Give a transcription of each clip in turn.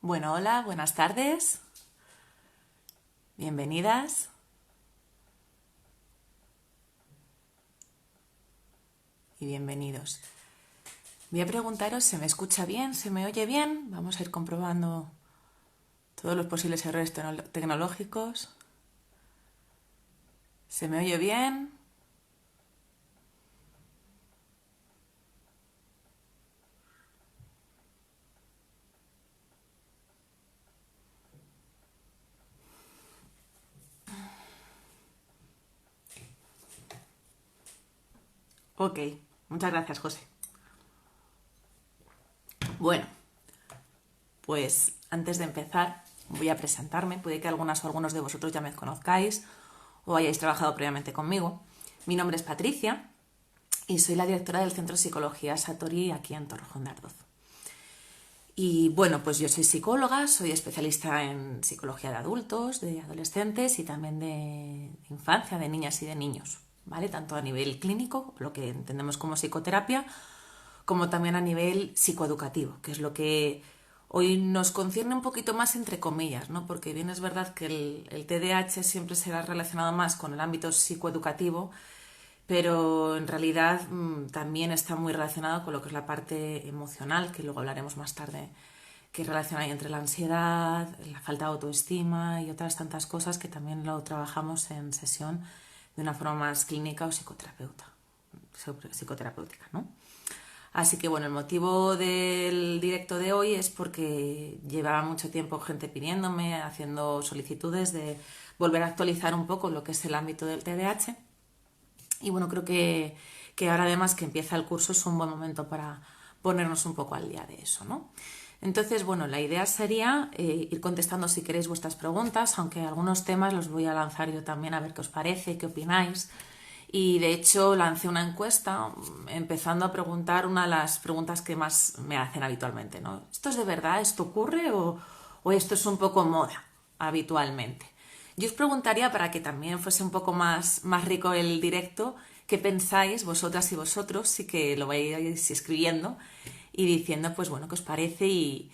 Bueno, hola, buenas tardes. Bienvenidas. Y bienvenidos. Voy a preguntaros, ¿se me escucha bien? ¿Se me oye bien? Vamos a ir comprobando todos los posibles errores tecnológicos. ¿Se me oye bien? Ok, muchas gracias, José. Bueno, pues antes de empezar voy a presentarme. Puede que algunas o algunos de vosotros ya me conozcáis o hayáis trabajado previamente conmigo. Mi nombre es Patricia y soy la directora del Centro de Psicología Satori aquí en Torrejón de Ardoz. Y bueno, pues yo soy psicóloga, soy especialista en psicología de adultos, de adolescentes y también de infancia, de niñas y de niños, ¿vale? Tanto a nivel clínico, lo que entendemos como psicoterapia, como también a nivel psicoeducativo, que es lo que hoy nos concierne un poquito más entre comillas, ¿no? Porque bien es verdad que el TDAH siempre será relacionado más con el ámbito psicoeducativo, pero en realidad también está muy relacionado con lo que es la parte emocional, que luego hablaremos más tarde, que relaciona entre la ansiedad, la falta de autoestima y otras tantas cosas que también lo trabajamos en sesión de una forma más clínica o psicoterapéutica, ¿no? Así que bueno, el motivo del directo de hoy es porque llevaba mucho tiempo gente pidiéndome, haciendo solicitudes de volver a actualizar un poco lo que es el ámbito del TDAH. Y bueno, creo que ahora además que empieza el curso es un buen momento para ponernos un poco al día de eso, ¿no? Entonces, bueno, la idea sería ir contestando si queréis vuestras preguntas, aunque algunos temas los voy a lanzar yo también a ver qué os parece, qué opináis. Y de hecho lancé una encuesta empezando a preguntar una de las preguntas que más me hacen habitualmente, ¿no? ¿Esto es de verdad? ¿Esto ocurre o esto es un poco moda habitualmente? Yo os preguntaría, para que también fuese un poco más rico el directo, qué pensáis vosotras y vosotros, y que lo vayáis escribiendo y diciendo, pues bueno, qué os parece y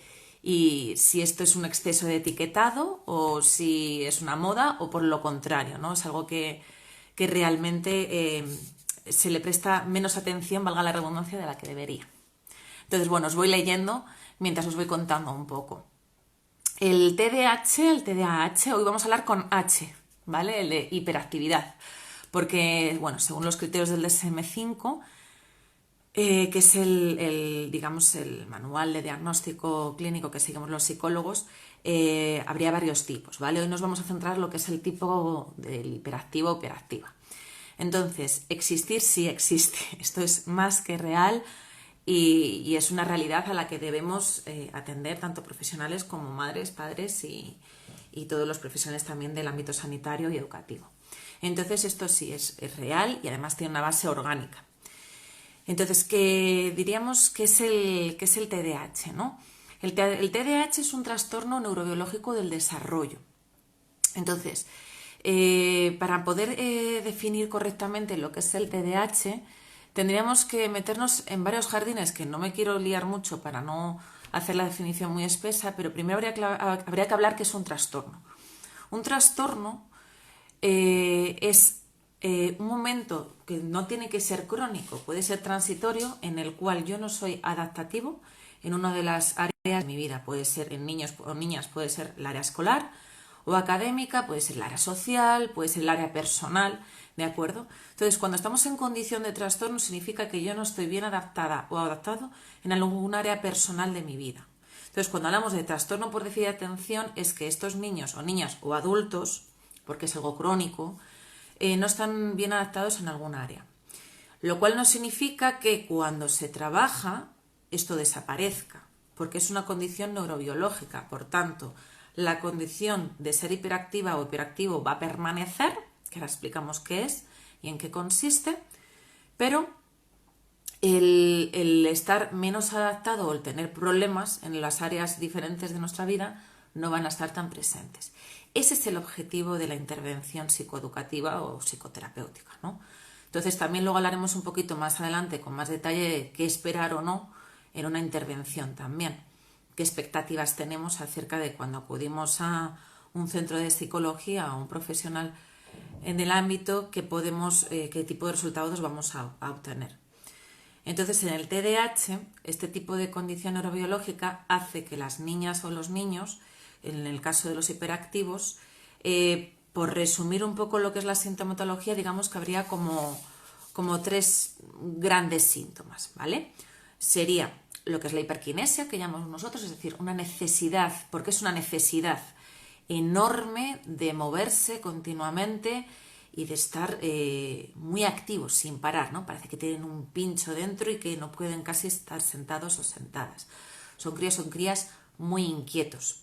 si esto es un exceso de etiquetado o si es una moda o por lo contrario, ¿no? Es algo que realmente se le presta menos atención, valga la redundancia, de la que debería. Entonces, bueno, os voy leyendo mientras os voy contando un poco. El TDAH, hoy vamos a hablar con H, ¿vale? El de hiperactividad. Porque, bueno, según los criterios del DSM-5, que es digamos, el manual de diagnóstico clínico que seguimos los psicólogos, habría varios tipos, ¿vale? Hoy nos vamos a centrar en lo que es el tipo del hiperactivo o hiperactiva. Entonces, existir sí existe. Esto es más que real y es una realidad a la que debemos atender tanto profesionales como madres, padres y todos los profesionales también del ámbito sanitario y educativo. Entonces, esto sí es real y además tiene una base orgánica. Entonces, ¿qué diríamos que es el TDAH, ¿no? El TDAH es un trastorno neurobiológico del desarrollo. Entonces, para poder definir correctamente lo que es el TDAH, tendríamos que meternos en varios jardines, que no me quiero liar mucho para no hacer la definición muy espesa, pero primero habría que hablar qué es un trastorno. Un trastorno es un momento que no tiene que ser crónico, puede ser transitorio, en el cual yo no soy adaptativo en una de las áreas de mi vida. Puede ser en niños o niñas, puede ser el área escolar o académica, puede ser el área social, puede ser el área personal, ¿de acuerdo? Entonces, cuando estamos en condición de trastorno, significa que yo no estoy bien adaptada o adaptado en algún área personal de mi vida. Entonces, cuando hablamos de trastorno por déficit de atención, es que estos niños o niñas o adultos, porque es algo crónico, no están bien adaptados en algún área. Lo cual no significa que cuando se trabaja esto desaparezca, porque es una condición neurobiológica. Por tanto, la condición de ser hiperactiva o hiperactivo va a permanecer, que ahora explicamos qué es y en qué consiste, pero el estar menos adaptado o el tener problemas en las áreas diferentes de nuestra vida no van a estar tan presentes. Ese es el objetivo de la intervención psicoeducativa o psicoterapéutica, ¿no? Entonces también luego hablaremos un poquito más adelante con más detalle de qué esperar o no en una intervención también, qué expectativas tenemos acerca de cuando acudimos a un centro de psicología, a un profesional en el ámbito, qué tipo de resultados vamos a obtener. Entonces, en el TDAH, este tipo de condición neurobiológica hace que las niñas o los niños, en el caso de los hiperactivos, por resumir un poco lo que es la sintomatología, digamos que habría como tres grandes síntomas, ¿vale? Sería lo que es la hiperquinesia, que llamamos nosotros, es decir, una necesidad, porque es una necesidad enorme de moverse continuamente y de estar muy activos, sin parar, ¿no? Parece que tienen un pincho dentro y que no pueden casi estar sentados o sentadas. Son crías muy inquietos.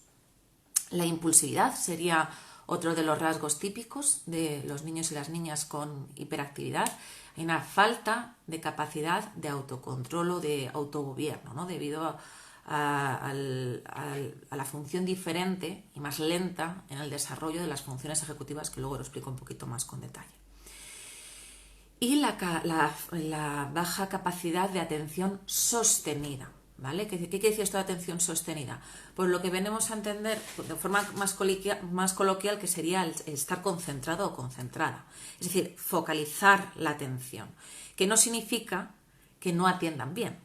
La impulsividad sería otro de los rasgos típicos de los niños y las niñas con hiperactividad. Hay una falta de capacidad de autocontrol o de autogobierno, ¿no? Debido a la función diferente y más lenta en el desarrollo de las funciones ejecutivas, que luego lo explico un poquito más con detalle. Y la baja capacidad de atención sostenida. ¿Vale? ¿Qué quiere decir esto de atención sostenida? Pues lo que venimos a entender de forma más coloquial, que sería el estar concentrado o concentrada. Es decir, focalizar la atención, que no significa que no atiendan bien.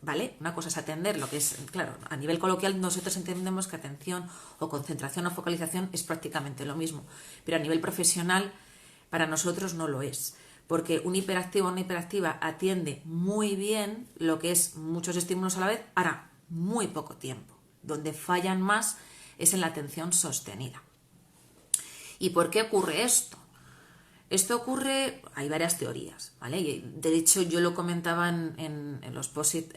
¿Vale? Una cosa es atender, lo que es, claro, a nivel coloquial nosotros entendemos que atención o concentración o focalización es prácticamente lo mismo, pero a nivel profesional para nosotros no lo es. Porque un hiperactivo o una hiperactiva atiende muy bien lo que es muchos estímulos a la vez, ahora muy poco tiempo. Donde fallan más es en la atención sostenida. ¿Y por qué ocurre esto? Esto ocurre, hay varias teorías, ¿vale? Y de hecho yo lo comentaba en los posts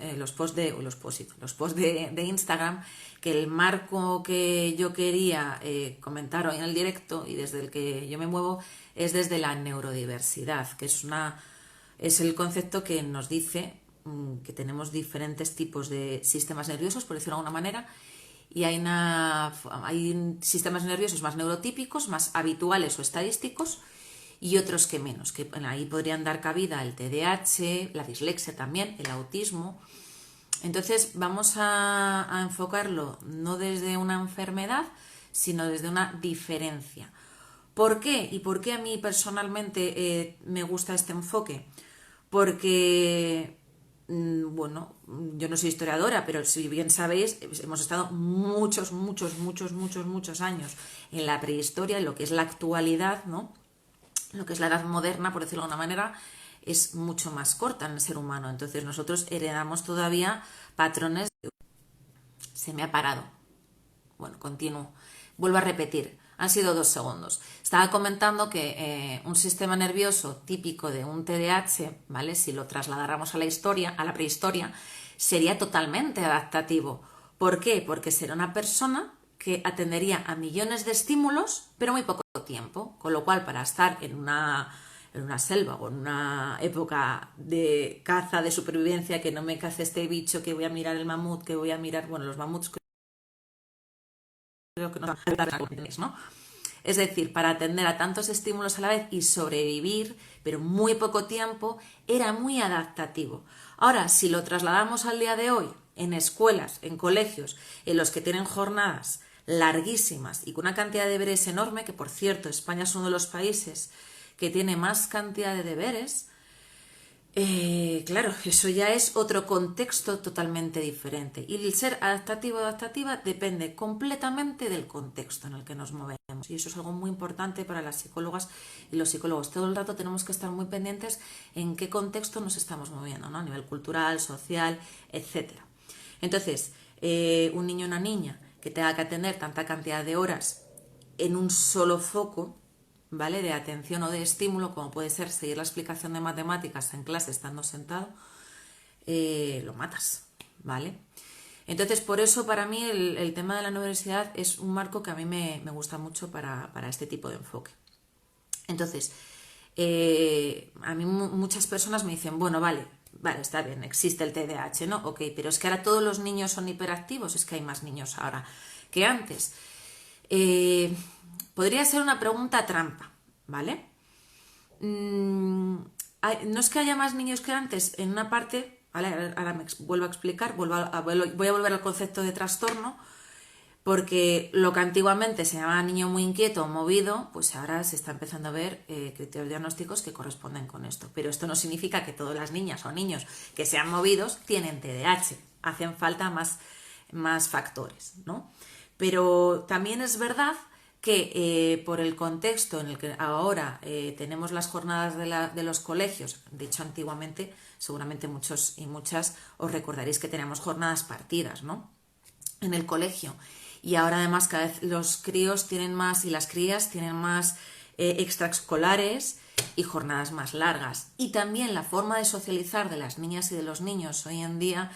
de Instagram, que el marco que yo quería comentar hoy en el directo y desde el que yo me muevo es desde la neurodiversidad, que es el concepto que nos dice que tenemos diferentes tipos de sistemas nerviosos, por decirlo de alguna manera, y hay sistemas nerviosos más neurotípicos, más habituales o estadísticos, y otros que menos, que ahí podrían dar cabida el TDAH, la dislexia también, el autismo. Entonces vamos a enfocarlo no desde una enfermedad, sino desde una diferencia. ¿Por qué? ¿Y por qué a mí personalmente me gusta este enfoque? Porque, bueno, yo no soy historiadora, pero si bien sabéis, hemos estado muchos años en la prehistoria, en lo que es la actualidad, ¿no? Lo que es la edad moderna, por decirlo de alguna manera, es mucho más corta en el ser humano. Entonces nosotros heredamos todavía patrones. Se me ha parado. Bueno, continúo. Vuelvo a repetir. Han sido 2 segundos. Estaba comentando que un sistema nervioso típico de un TDAH, ¿vale? Si lo trasladáramos a la prehistoria, sería totalmente adaptativo. ¿Por qué? Porque será una persona que atendería a millones de estímulos, pero muy poco tiempo, con lo cual para estar en una selva o en una época de caza, de supervivencia, que no me cace este bicho, que voy a mirar el mamut, que voy a mirar, bueno, los mamuts creo que no, ¿no? Es decir, para atender a tantos estímulos a la vez y sobrevivir, pero muy poco tiempo, era muy adaptativo. Ahora, si lo trasladamos al día de hoy, en escuelas, en colegios, en los que tienen jornadas larguísimas y con una cantidad de deberes enorme, que por cierto, España es uno de los países que tiene más cantidad de deberes, claro, eso ya es otro contexto totalmente diferente. Y el ser adaptativo o adaptativa depende completamente del contexto en el que nos movemos. Y eso es algo muy importante para las psicólogas y los psicólogos. Todo el rato tenemos que estar muy pendientes en qué contexto nos estamos moviendo, ¿no? A nivel cultural, social, etc. Entonces, un niño o una niña que tenga que atender tanta cantidad de horas en un solo foco, ¿vale? De atención o de estímulo, como puede ser seguir la explicación de matemáticas en clase estando sentado, lo matas, ¿vale? Entonces, por eso para mí el tema de la universidad es un marco que a mí me gusta mucho para este tipo de enfoque. Entonces, a mí muchas personas me dicen, bueno, vale, está bien, existe el TDAH, ¿no? Ok, pero es que ahora todos los niños son hiperactivos, es que hay más niños ahora que antes. Podría ser una pregunta trampa, ¿vale? No es que haya más niños que antes, en una parte ¿vale? Ahora vuelvo a explicar, voy a volver al concepto de trastorno, porque lo que antiguamente se llamaba niño muy inquieto o movido, pues ahora se está empezando a ver criterios diagnósticos que corresponden con esto. Pero esto no significa que todas las niñas o niños que sean movidos tienen TDAH. Hacen falta más factores, ¿no? Pero también es verdad que por el contexto en el que ahora tenemos las jornadas de los colegios, de hecho antiguamente seguramente muchos y muchas os recordaréis que teníamos jornadas partidas, ¿no? En el colegio. Y ahora además cada vez los críos tienen más y las crías tienen más extraescolares y jornadas más largas. Y también la forma de socializar de las niñas y de los niños hoy en día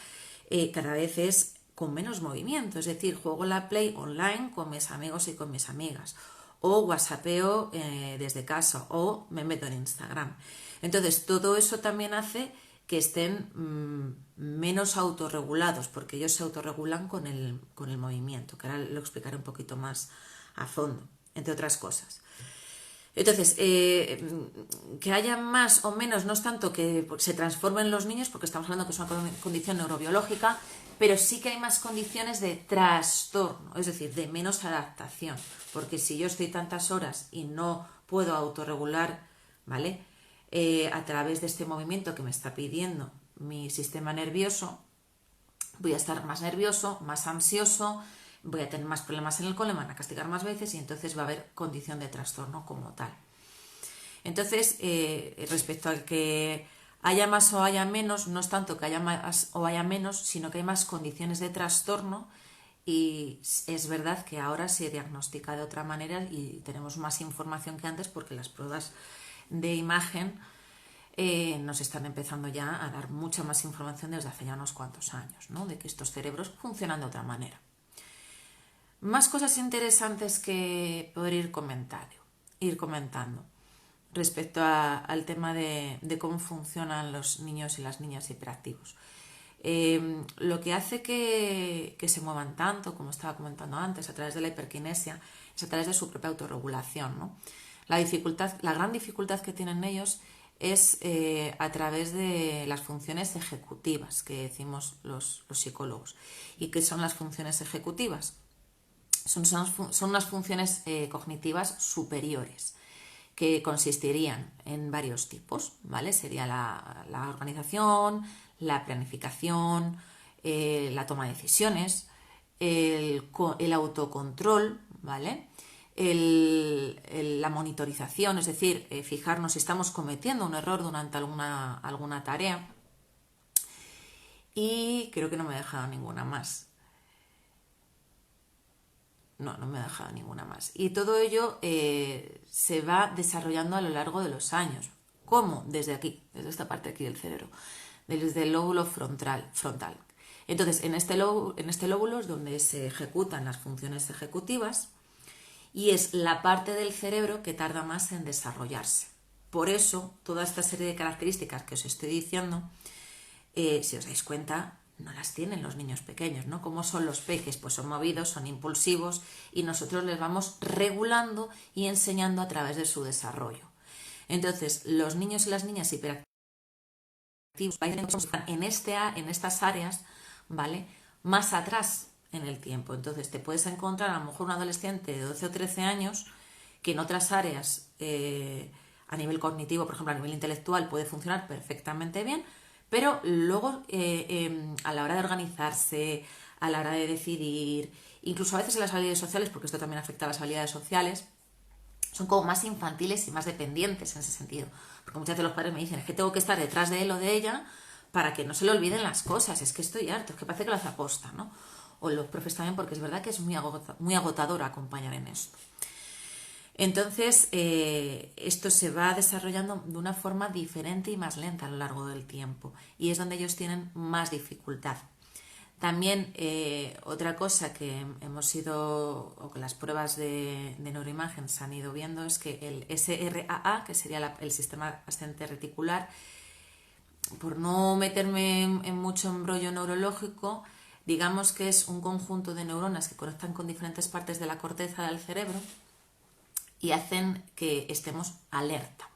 cada vez es con menos movimiento. Es decir, juego la Play online con mis amigos y con mis amigas. O whatsappeo desde casa o me meto en Instagram. Entonces todo eso también hace que estén menos autorregulados, porque ellos se autorregulan con el movimiento, que ahora lo explicaré un poquito más a fondo, entre otras cosas. Entonces, que haya más o menos, no es tanto que se transformen los niños, porque estamos hablando que es una condición neurobiológica, pero sí que hay más condiciones de trastorno, es decir, de menos adaptación, porque si yo estoy tantas horas y no puedo autorregular, ¿vale? A través de este movimiento que me está pidiendo mi sistema nervioso, voy a estar más nervioso, más ansioso, voy a tener más problemas en el cole, me van a castigar más veces y entonces va a haber condición de trastorno como tal. Entonces, respecto a que haya más o haya menos, no es tanto que haya más o haya menos, sino que hay más condiciones de trastorno y es verdad que ahora se diagnostica de otra manera y tenemos más información que antes porque las pruebas de imagen nos están empezando ya a dar mucha más información desde hace ya unos cuantos años, ¿no? De que estos cerebros funcionan de otra manera. Más cosas interesantes que poder ir comentando respecto al tema de cómo funcionan los niños y las niñas hiperactivos. Lo que hace que se muevan tanto, como estaba comentando antes, a través de la hiperquinesia, es a través de su propia autorregulación, ¿no? La gran dificultad que tienen ellos es a través de las funciones ejecutivas que decimos los psicólogos. ¿Y qué son las funciones ejecutivas? Son unas funciones cognitivas superiores que consistirían en varios tipos, ¿vale? Sería la organización, la planificación, la toma de decisiones, el autocontrol, ¿vale? La monitorización, es decir, fijarnos si estamos cometiendo un error durante alguna tarea. Y creo que no me he dejado ninguna más. No me he dejado ninguna más. Y todo ello se va desarrollando a lo largo de los años. ¿Cómo? Desde aquí, desde esta parte aquí del cerebro, desde el lóbulo frontal. Entonces, en este lóbulo es donde se ejecutan las funciones ejecutivas y es la parte del cerebro que tarda más en desarrollarse. Por eso, toda esta serie de características que os estoy diciendo, si os dais cuenta, no las tienen los niños pequeños, ¿no? ¿Cómo son los peques? Pues son movidos, son impulsivos y nosotros les vamos regulando y enseñando a través de su desarrollo. Entonces, los niños y las niñas hiperactivos en estas áreas, ¿vale? Más atrás en el tiempo. Entonces, te puedes encontrar a lo mejor un adolescente de 12 o 13 años que en otras áreas, a nivel cognitivo, por ejemplo, a nivel intelectual, puede funcionar perfectamente bien, pero luego a la hora de organizarse, a la hora de decidir, incluso a veces en las habilidades sociales, porque esto también afecta a las habilidades sociales, son como más infantiles y más dependientes en ese sentido. Porque muchas veces los padres me dicen, es que tengo que estar detrás de él o de ella para que no se le olviden las cosas, es que estoy harto, es que parece que lo hace aposta, ¿no? O los profes también, porque es verdad que es muy agotador acompañar en esto. Entonces, esto se va desarrollando de una forma diferente y más lenta a lo largo del tiempo y es donde ellos tienen más dificultad. También otra cosa que hemos ido, o que las pruebas de neuroimagen se han ido viendo, es que el SRAA, que sería el sistema ascendente reticular, por no meterme en mucho embrollo neurológico, digamos que es un conjunto de neuronas que conectan con diferentes partes de la corteza del cerebro y hacen que estemos alerta.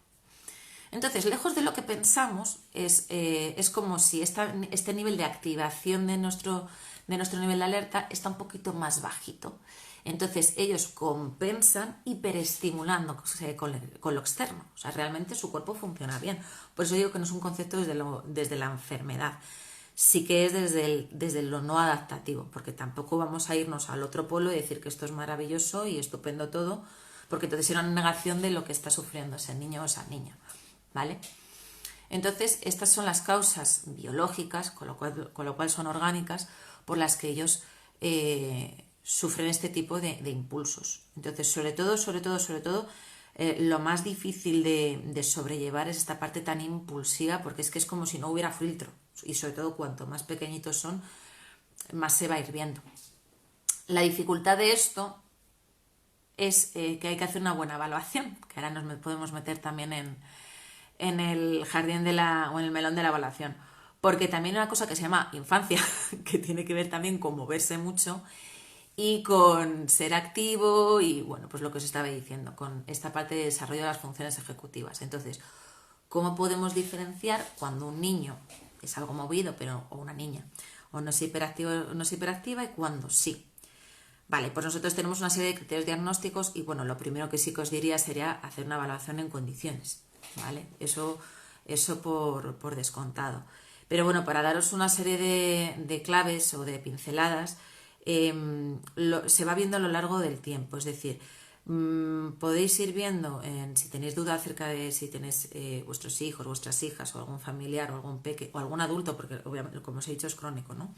Entonces, lejos de lo que pensamos, es como si este nivel de activación de nuestro nivel de alerta está un poquito más bajito. Entonces, ellos compensan hiperestimulando con lo externo. O sea, realmente su cuerpo funciona bien. Por eso digo que no es un concepto desde la enfermedad. Sí que es desde lo no adaptativo, porque tampoco vamos a irnos al otro polo y decir que esto es maravilloso y estupendo todo, porque entonces será una negación de lo que está sufriendo ese niño o esa niña, ¿vale? Entonces, estas son las causas biológicas, con lo cual son orgánicas, por las que ellos sufren este tipo de impulsos. Entonces, sobre todo, lo más difícil de sobrellevar es esta parte tan impulsiva, porque es que es como si no hubiera filtro. Y sobre todo, cuanto más pequeñitos son, más se va a ir viendo. La dificultad de esto es que hay que hacer una buena evaluación, que ahora nos podemos meter también en el jardín o en el melón de la evaluación. Porque también hay una cosa que se llama infancia, que tiene que ver también con moverse mucho y con ser activo y, bueno, pues lo que os estaba diciendo, con esta parte de desarrollo de las funciones ejecutivas. Entonces, ¿cómo podemos diferenciar cuando un niño es algo movido, o una niña, o no es hiperactiva y cuando sí? Vale, pues nosotros tenemos una serie de criterios diagnósticos y, bueno, lo primero que sí que os diría sería hacer una evaluación en condiciones, ¿vale? Eso por descontado. Pero bueno, para daros una serie de claves o de pinceladas, se va viendo a lo largo del tiempo. Es decir, podéis ir viendo, si tenéis duda acerca de si tenéis vuestros hijos, vuestras hijas, o algún familiar, o algún peque, o algún adulto, porque obviamente, como os he dicho, es crónico, ¿no?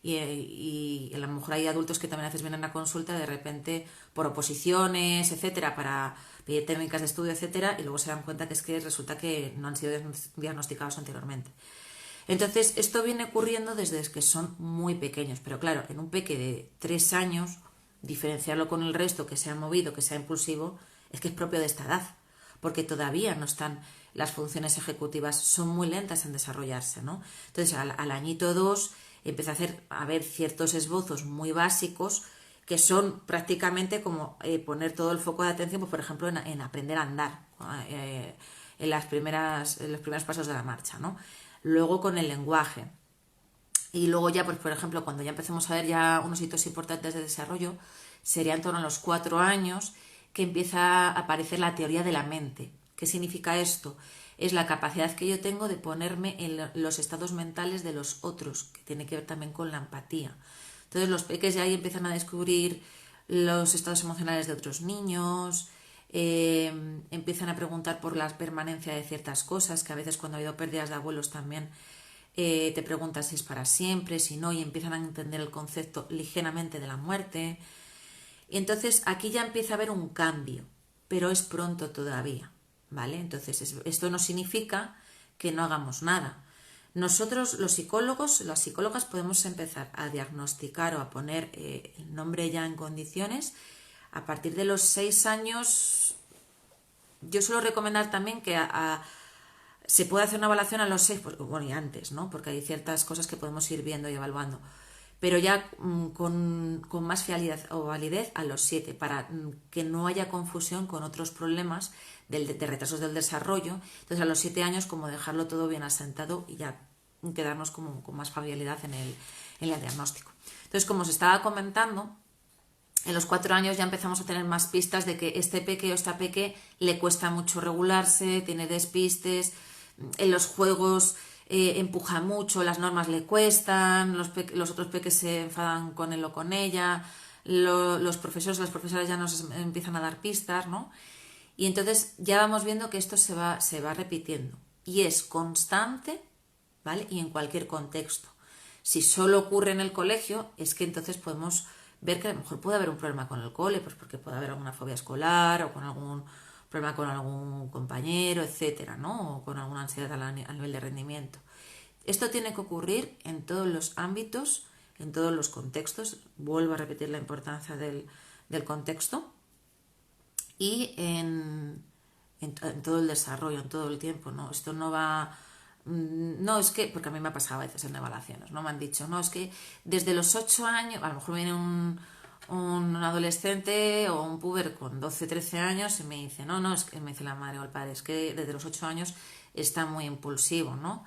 Y a lo mejor hay adultos que también a veces vienen a consulta de repente por oposiciones, etcétera, para pedir técnicas de estudio, etcétera, y luego se dan cuenta que es que resulta que no han sido diagnosticados anteriormente. Entonces, esto viene ocurriendo desde que son muy pequeños, pero claro, en un peque de 3 años, diferenciarlo con el resto, que sea movido, que sea impulsivo, es que es propio de esta edad, porque todavía no están las funciones ejecutivas, son muy lentas en desarrollarse, ¿no? Entonces, al añito 2 empieza a ver ciertos esbozos muy básicos que son prácticamente como poner todo el foco de atención, pues, por ejemplo, en aprender a andar, en los primeros pasos de la marcha, ¿no? Luego con el lenguaje. Y luego ya, pues por ejemplo, cuando ya empecemos a ver ya unos hitos importantes de desarrollo, sería en torno a los 4 años que empieza a aparecer la teoría de la mente. ¿Qué significa esto? Es la capacidad que yo tengo de ponerme en los estados mentales de los otros, que tiene que ver también con la empatía. Entonces los peques ya ahí empiezan a descubrir los estados emocionales de otros niños, empiezan a preguntar por la permanencia de ciertas cosas, que a veces cuando ha habido pérdidas de abuelos también te preguntas si es para siempre, si no, y empiezan a entender el concepto ligeramente de la muerte. Y entonces aquí ya empieza a haber un cambio, pero es pronto todavía, ¿vale? Entonces esto no significa que no hagamos nada. Nosotros, los psicólogos, las psicólogas, podemos empezar a diagnosticar o a poner el nombre ya en condiciones a partir de los 6 años. Yo suelo recomendar también que se puede hacer una evaluación a los 6, pues, bueno, y antes, ¿no? Porque hay ciertas cosas que podemos ir viendo y evaluando. Pero ya con más fiabilidad o validez a los 7, para que no haya confusión con otros problemas de retrasos del desarrollo. Entonces, a los 7 años, como dejarlo todo bien asentado y ya quedarnos como con más fiabilidad en el diagnóstico. Entonces, como os estaba comentando, en los 4 años ya empezamos a tener más pistas de que este peque o esta peque le cuesta mucho regularse, tiene despistes, en los juegos empuja mucho, las normas le cuestan, los otros peques se enfadan con él o con ella, los profesores, las profesoras ya nos empiezan a dar pistas, ¿no? Y entonces ya vamos viendo que esto se va repitiendo y es constante, ¿vale? Y en cualquier contexto. Si solo ocurre en el colegio, es que entonces podemos ver que a lo mejor puede haber un problema con el cole, pues porque puede haber alguna fobia escolar o con algún problema con algún compañero, etcétera, ¿no? O con alguna ansiedad a nivel de rendimiento. Esto tiene que ocurrir en todos los ámbitos, en todos los contextos. Vuelvo a repetir la importancia del contexto y en todo el desarrollo, en todo el tiempo, ¿no? Esto no va... No, es que, porque a mí me ha pasado a veces en evaluaciones, ¿no? Me han dicho, no, es que desde los 8 años, a lo mejor viene un adolescente o un puber con 12, 13 años y me dice, no, es que me dice la madre o el padre, es que desde los 8 años está muy impulsivo, ¿no?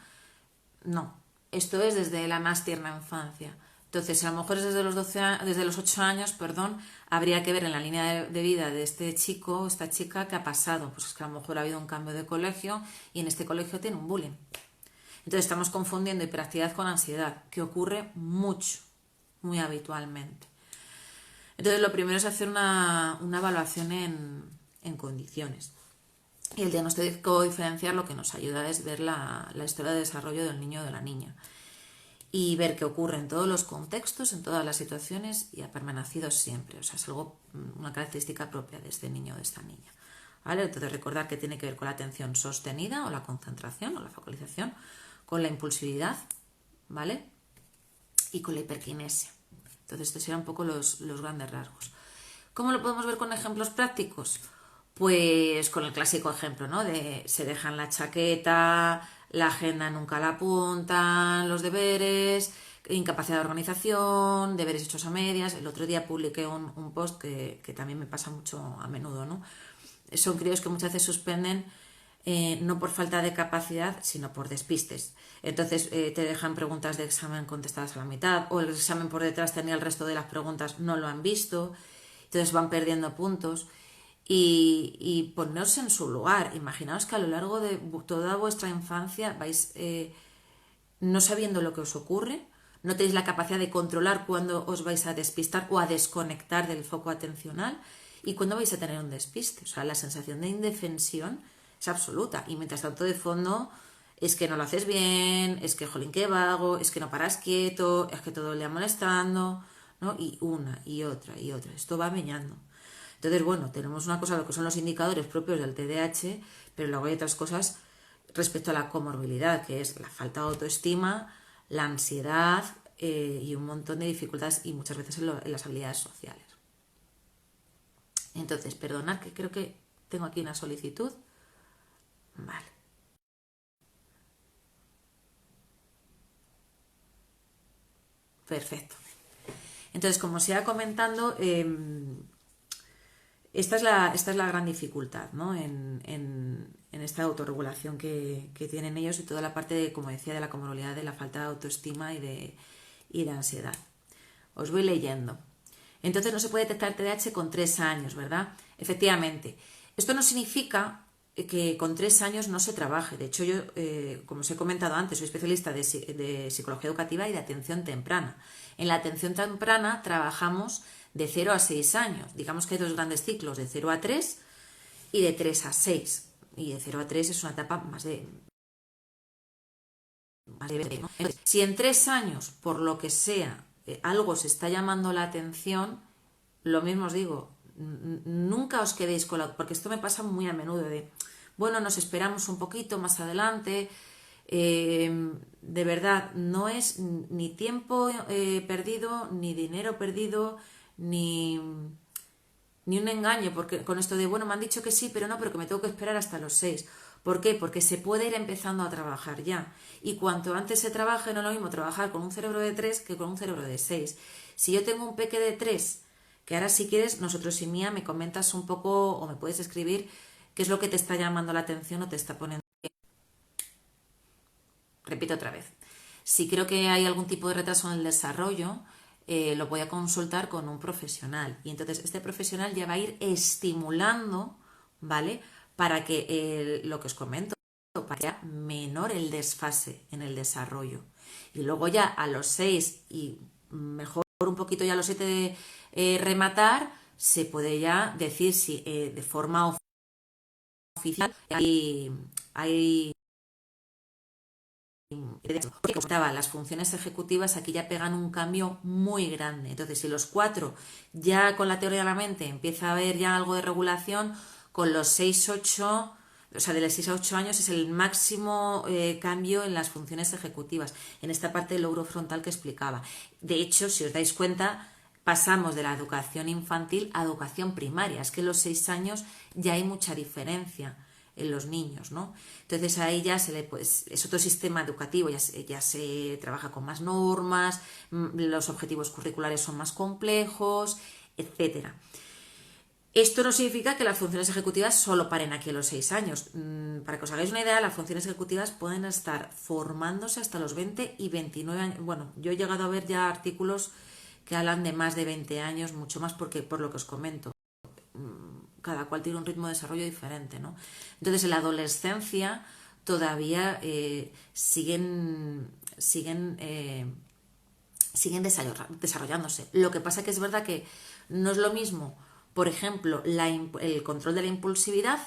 No, esto es desde la más tierna infancia. Entonces, a lo mejor es desde los 8 años, perdón, habría que ver en la línea de vida de este chico o esta chica qué ha pasado. Pues es que a lo mejor ha habido un cambio de colegio y en este colegio tiene un bullying. Entonces estamos confundiendo hiperactividad con ansiedad, que ocurre mucho, muy habitualmente. Entonces lo primero es hacer una evaluación en condiciones. Y el diagnóstico diferencial lo que nos ayuda es ver la historia de desarrollo del niño o de la niña y ver qué ocurre en todos los contextos, en todas las situaciones y ha permanecido siempre. O sea, es algo, una característica propia de este niño o de esta niña. ¿Vale? Entonces recordar que tiene que ver con la atención sostenida o la concentración o la focalización, con la impulsividad, ¿vale? Y con la hiperquinesia. Entonces estos serían un poco los grandes rasgos. ¿Cómo lo podemos ver con ejemplos prácticos? Pues con el clásico ejemplo, ¿no? De se dejan la chaqueta, la agenda nunca la apuntan, los deberes, incapacidad de organización, deberes hechos a medias. El otro día publiqué un post que también me pasa mucho a menudo, ¿no? Son críos que muchas veces suspenden no por falta de capacidad, sino por despistes. Entonces te dejan preguntas de examen contestadas a la mitad, o el examen por detrás tenía el resto de las preguntas, no lo han visto, entonces van perdiendo puntos. Y poneros en su lugar. Imaginaos que a lo largo de toda vuestra infancia vais no sabiendo lo que os ocurre, no tenéis la capacidad de controlar cuándo os vais a despistar o a desconectar del foco atencional y cuándo vais a tener un despiste. O sea, la sensación de indefensión es absoluta. Y mientras tanto, de fondo, es que no lo haces bien, es que jolín, qué vago, es que no paras quieto, es que todo le va molestando, ¿no? Y una, y otra, y otra. Esto va meñando. Entonces, bueno, tenemos una cosa, lo que son los indicadores propios del TDAH, pero luego hay otras cosas respecto a la comorbilidad, que es la falta de autoestima, la ansiedad y un montón de dificultades y muchas veces en las habilidades sociales. Entonces, perdonad que creo que tengo aquí una solicitud. Vale. Perfecto. Entonces, como os iba comentando, esta es la gran dificultad, ¿no? en esta autorregulación que tienen ellos y toda la parte, como decía, de la comorbilidad, de la falta de autoestima y de ansiedad. Os voy leyendo. Entonces no se puede detectar TDAH con 3 años, ¿verdad? Efectivamente. Esto no significa que con 3 años no se trabaje. De hecho, yo, como os he comentado antes, soy especialista de psicología educativa y de atención temprana. En la atención temprana trabajamos de 0 a 6 años. Digamos que hay dos grandes ciclos, de 0 a 3 y de 3 a 6. Y de 0 a 3 es una etapa más de 20, ¿no? Entonces, si en 3 años, por lo que sea, algo se está llamando la atención, lo mismo os digo, nunca os quedéis con la... Porque esto me pasa muy a menudo de, bueno, nos esperamos un poquito más adelante. De verdad, no es ni tiempo perdido, ni dinero perdido, ni un engaño, porque con esto de, bueno, me han dicho que sí, pero no, pero que me tengo que esperar hasta los 6. ¿Por qué? Porque se puede ir empezando a trabajar ya. Y cuanto antes se trabaje, no es lo mismo trabajar con un cerebro de 3 que con un cerebro de 6. Si yo tengo un peque de 3, que ahora si quieres, nosotros y Mía, me comentas un poco o me puedes escribir qué es lo que te está llamando la atención o te está poniendo... Repito otra vez. Si creo que hay algún tipo de retraso en el desarrollo, lo voy a consultar con un profesional. Y entonces este profesional ya va a ir estimulando, ¿vale? Para que lo que os comento, para que sea menor el desfase en el desarrollo. Y luego ya a los 6 y mejor un poquito ya a los 7 rematar, se puede ya decir si de forma oficial hay porque comentaba, las funciones ejecutivas aquí ya pegan un cambio muy grande. Entonces, si los 4 ya con la teoría de la mente empieza a haber ya algo de regulación, con los 6-8, o sea, de los 6 a 8 años es el máximo cambio en las funciones ejecutivas, en esta parte del lóbulo frontal que explicaba. De hecho, si os dais cuenta, pasamos de la educación infantil a educación primaria. Es que en los 6 años ya hay mucha diferencia en los niños, ¿no? Entonces ahí ya pues, es otro sistema educativo, ya se trabaja con más normas, los objetivos curriculares son más complejos etcétera. Esto no significa que las funciones ejecutivas solo paren aquí a los 6 años. Para que os hagáis una idea, las funciones ejecutivas pueden estar formándose hasta los 20 y 29 años. Bueno, yo he llegado a ver ya artículos que hablan de más de 20 años, mucho más porque por lo que os comento, cada cual tiene un ritmo de desarrollo diferente, ¿no? Entonces, en la adolescencia todavía siguen desarrollándose. Lo que pasa que es verdad que no es lo mismo, por ejemplo, el control de la impulsividad,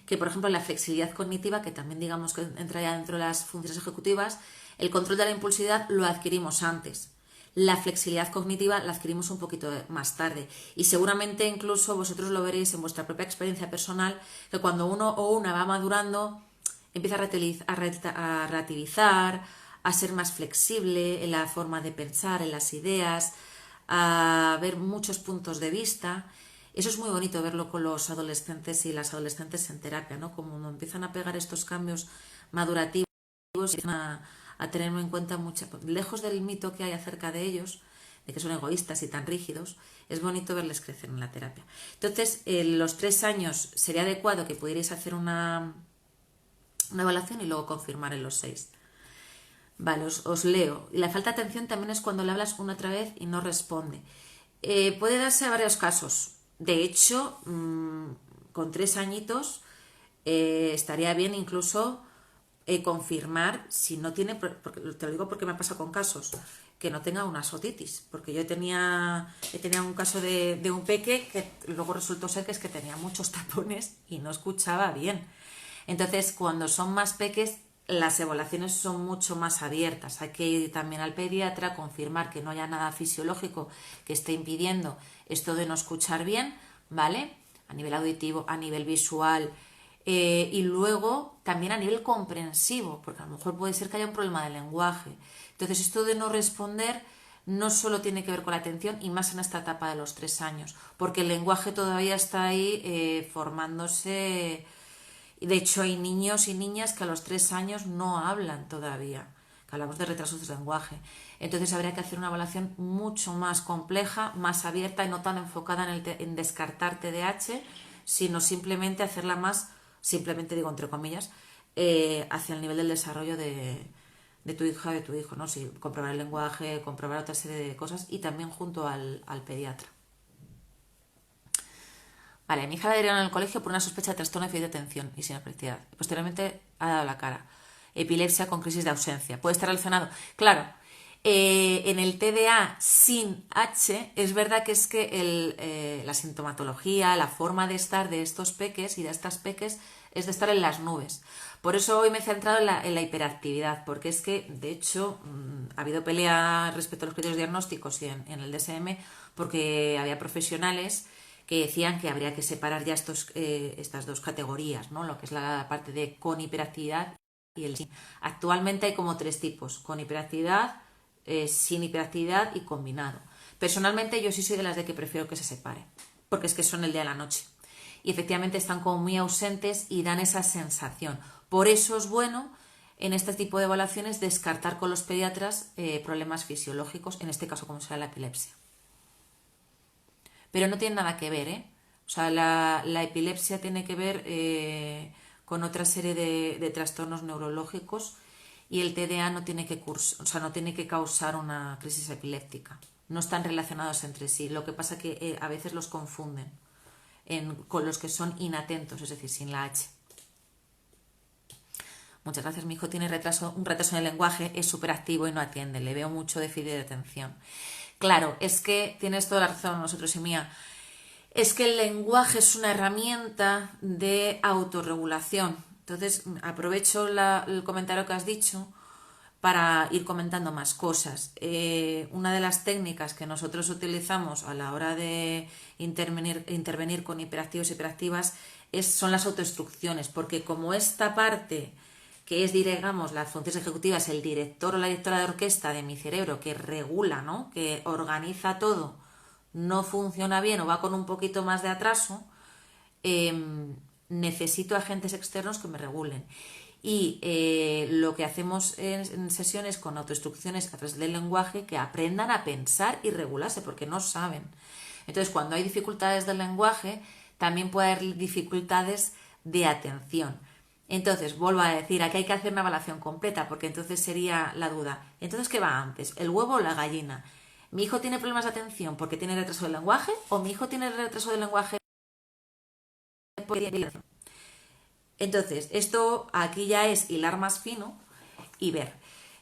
que por ejemplo la flexibilidad cognitiva, que también digamos que entraría dentro de las funciones ejecutivas. El control de la impulsividad lo adquirimos antes. La flexibilidad cognitiva la adquirimos un poquito más tarde. Y seguramente incluso vosotros lo veréis en vuestra propia experiencia personal, que cuando uno o una va madurando, empieza a relativizar, a ser más flexible en la forma de pensar, en las ideas, a ver muchos puntos de vista. Eso es muy bonito verlo con los adolescentes y las adolescentes en terapia, ¿no? Como empiezan a pegar estos cambios madurativos, empiezan a tener en cuenta lejos del mito que hay acerca de ellos, de que son egoístas y tan rígidos, es bonito verles crecer en la terapia. Entonces, en los 3 años sería adecuado que pudierais hacer una evaluación y luego confirmar en los 6. Vale, os leo. Y la falta de atención también es cuando le hablas una otra vez y no responde. Puede darse a varios casos. De hecho, con 3 añitos estaría bien incluso confirmar si no tiene, porque te lo digo porque me ha pasado con casos, que no tenga una otitis. Porque yo tenía un caso de un peque que luego resultó ser que es que tenía muchos tapones y no escuchaba bien. Entonces, cuando son más peques, las evaluaciones son mucho más abiertas. Hay que ir también al pediatra, confirmar que no haya nada fisiológico que esté impidiendo esto de no escuchar bien, ¿vale? A nivel auditivo, a nivel visual, y luego también a nivel comprensivo, porque a lo mejor puede ser que haya un problema de lenguaje. Entonces, esto de no responder no solo tiene que ver con la atención, y más en esta etapa de los 3 años, porque el lenguaje todavía está ahí formándose. De hecho, hay niños y niñas que a los 3 años no hablan todavía, que hablamos de retrasos de lenguaje. Entonces habría que hacer una evaluación mucho más compleja, más abierta y no tan enfocada en descartar TDAH, sino simplemente hacerla más, simplemente digo entre comillas, hacia el nivel del desarrollo de tu hija o de tu hijo, ¿no? Sí, comprobar el lenguaje, comprobar otra serie de cosas y también junto al pediatra. Vale, mi hija la dieron en el colegio por una sospecha de trastorno de déficit de atención y sin hiperactividad. Posteriormente ha dado la cara. Epilepsia con crisis de ausencia. ¿Puede estar relacionado? Claro, en el TDA sin H es verdad que es que la sintomatología, la forma de estar de estos peques y de estas peques es de estar en las nubes. Por eso hoy me he centrado en la hiperactividad, porque es que, de hecho, ha habido pelea respecto a los criterios diagnósticos y en el DSM, porque había profesionales que decían que habría que separar ya estas dos categorías, ¿no? Lo que es la parte de con hiperactividad y el sin. Actualmente hay como 3 tipos: con hiperactividad, sin hiperactividad y combinado. Personalmente yo sí soy de las de que prefiero que se separe, porque es que son el día y la noche. Y efectivamente están como muy ausentes y dan esa sensación. Por eso es bueno en este tipo de evaluaciones descartar con los pediatras problemas fisiológicos, en este caso como sea la epilepsia. Pero no tiene nada que ver, ¿eh? O sea, la epilepsia tiene que ver con otra serie de trastornos neurológicos y el TDA no tiene no tiene que causar una crisis epiléptica. No están relacionados entre sí. Lo que pasa es que a veces los confunden con los que son inatentos, es decir, sin la H. Muchas gracias, mi hijo tiene un retraso en el lenguaje, es súper activo y no atiende, le veo mucho déficit de atención. Claro, es que tienes toda la razón, nosotros y mía. Es que el lenguaje es una herramienta de autorregulación. Entonces, aprovecho el comentario que has dicho para ir comentando más cosas. Una de las técnicas que nosotros utilizamos a la hora de intervenir con hiperactivos y hiperactivas son las autoinstrucciones, porque como esta parte que es, digamos, las funciones ejecutivas, el director o la directora de orquesta de mi cerebro que regula, ¿no? Que organiza todo, no funciona bien o va con un poquito más de atraso, necesito agentes externos que me regulen. Y lo que hacemos en sesiones con autoinstrucciones a través del lenguaje, que aprendan a pensar y regularse, porque no saben. Entonces, cuando hay dificultades del lenguaje, también puede haber dificultades de atención. Entonces, vuelvo a decir, aquí hay que hacer una evaluación completa, porque entonces sería la duda. Entonces, ¿qué va antes? ¿El huevo o la gallina? ¿Mi hijo tiene problemas de atención porque tiene retraso del lenguaje? ¿O mi hijo tiene retraso del lenguaje porque tiene... Entonces, esto aquí ya es hilar más fino y ver.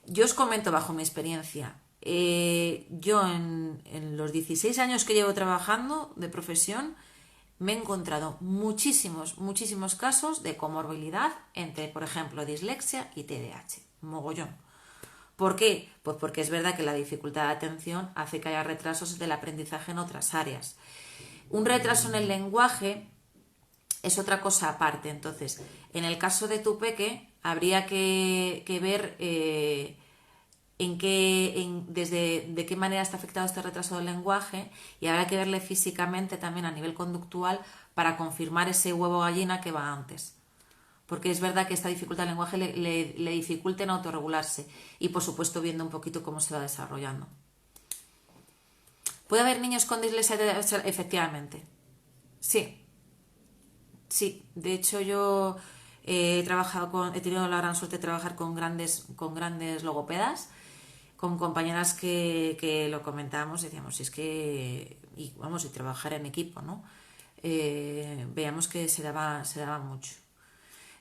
Yo os comento bajo mi experiencia. Yo en los 16 años que llevo trabajando de profesión, me he encontrado muchísimos casos de comorbilidad entre, por ejemplo, dislexia y TDAH. Mogollón. ¿Por qué? Pues porque es verdad que la dificultad de atención hace que haya retrasos del aprendizaje en otras áreas. Un retraso en el lenguaje es otra cosa aparte. Entonces, en el caso de tu peque, habría que ver de qué manera está afectado este retraso del lenguaje, y habrá que verle físicamente también a nivel conductual para confirmar ese huevo gallina que va antes. Porque es verdad que esta dificultad del lenguaje le dificulta en autorregularse, y por supuesto viendo un poquito cómo se va desarrollando. ¿Puede haber niños con dislexia? Efectivamente. Sí, sí. De hecho, yo he tenido la gran suerte de trabajar con grandes logopedas, con compañeras que lo comentábamos, decíamos, es que, y vamos, y trabajar en equipo, ¿no? Veamos que se daba mucho.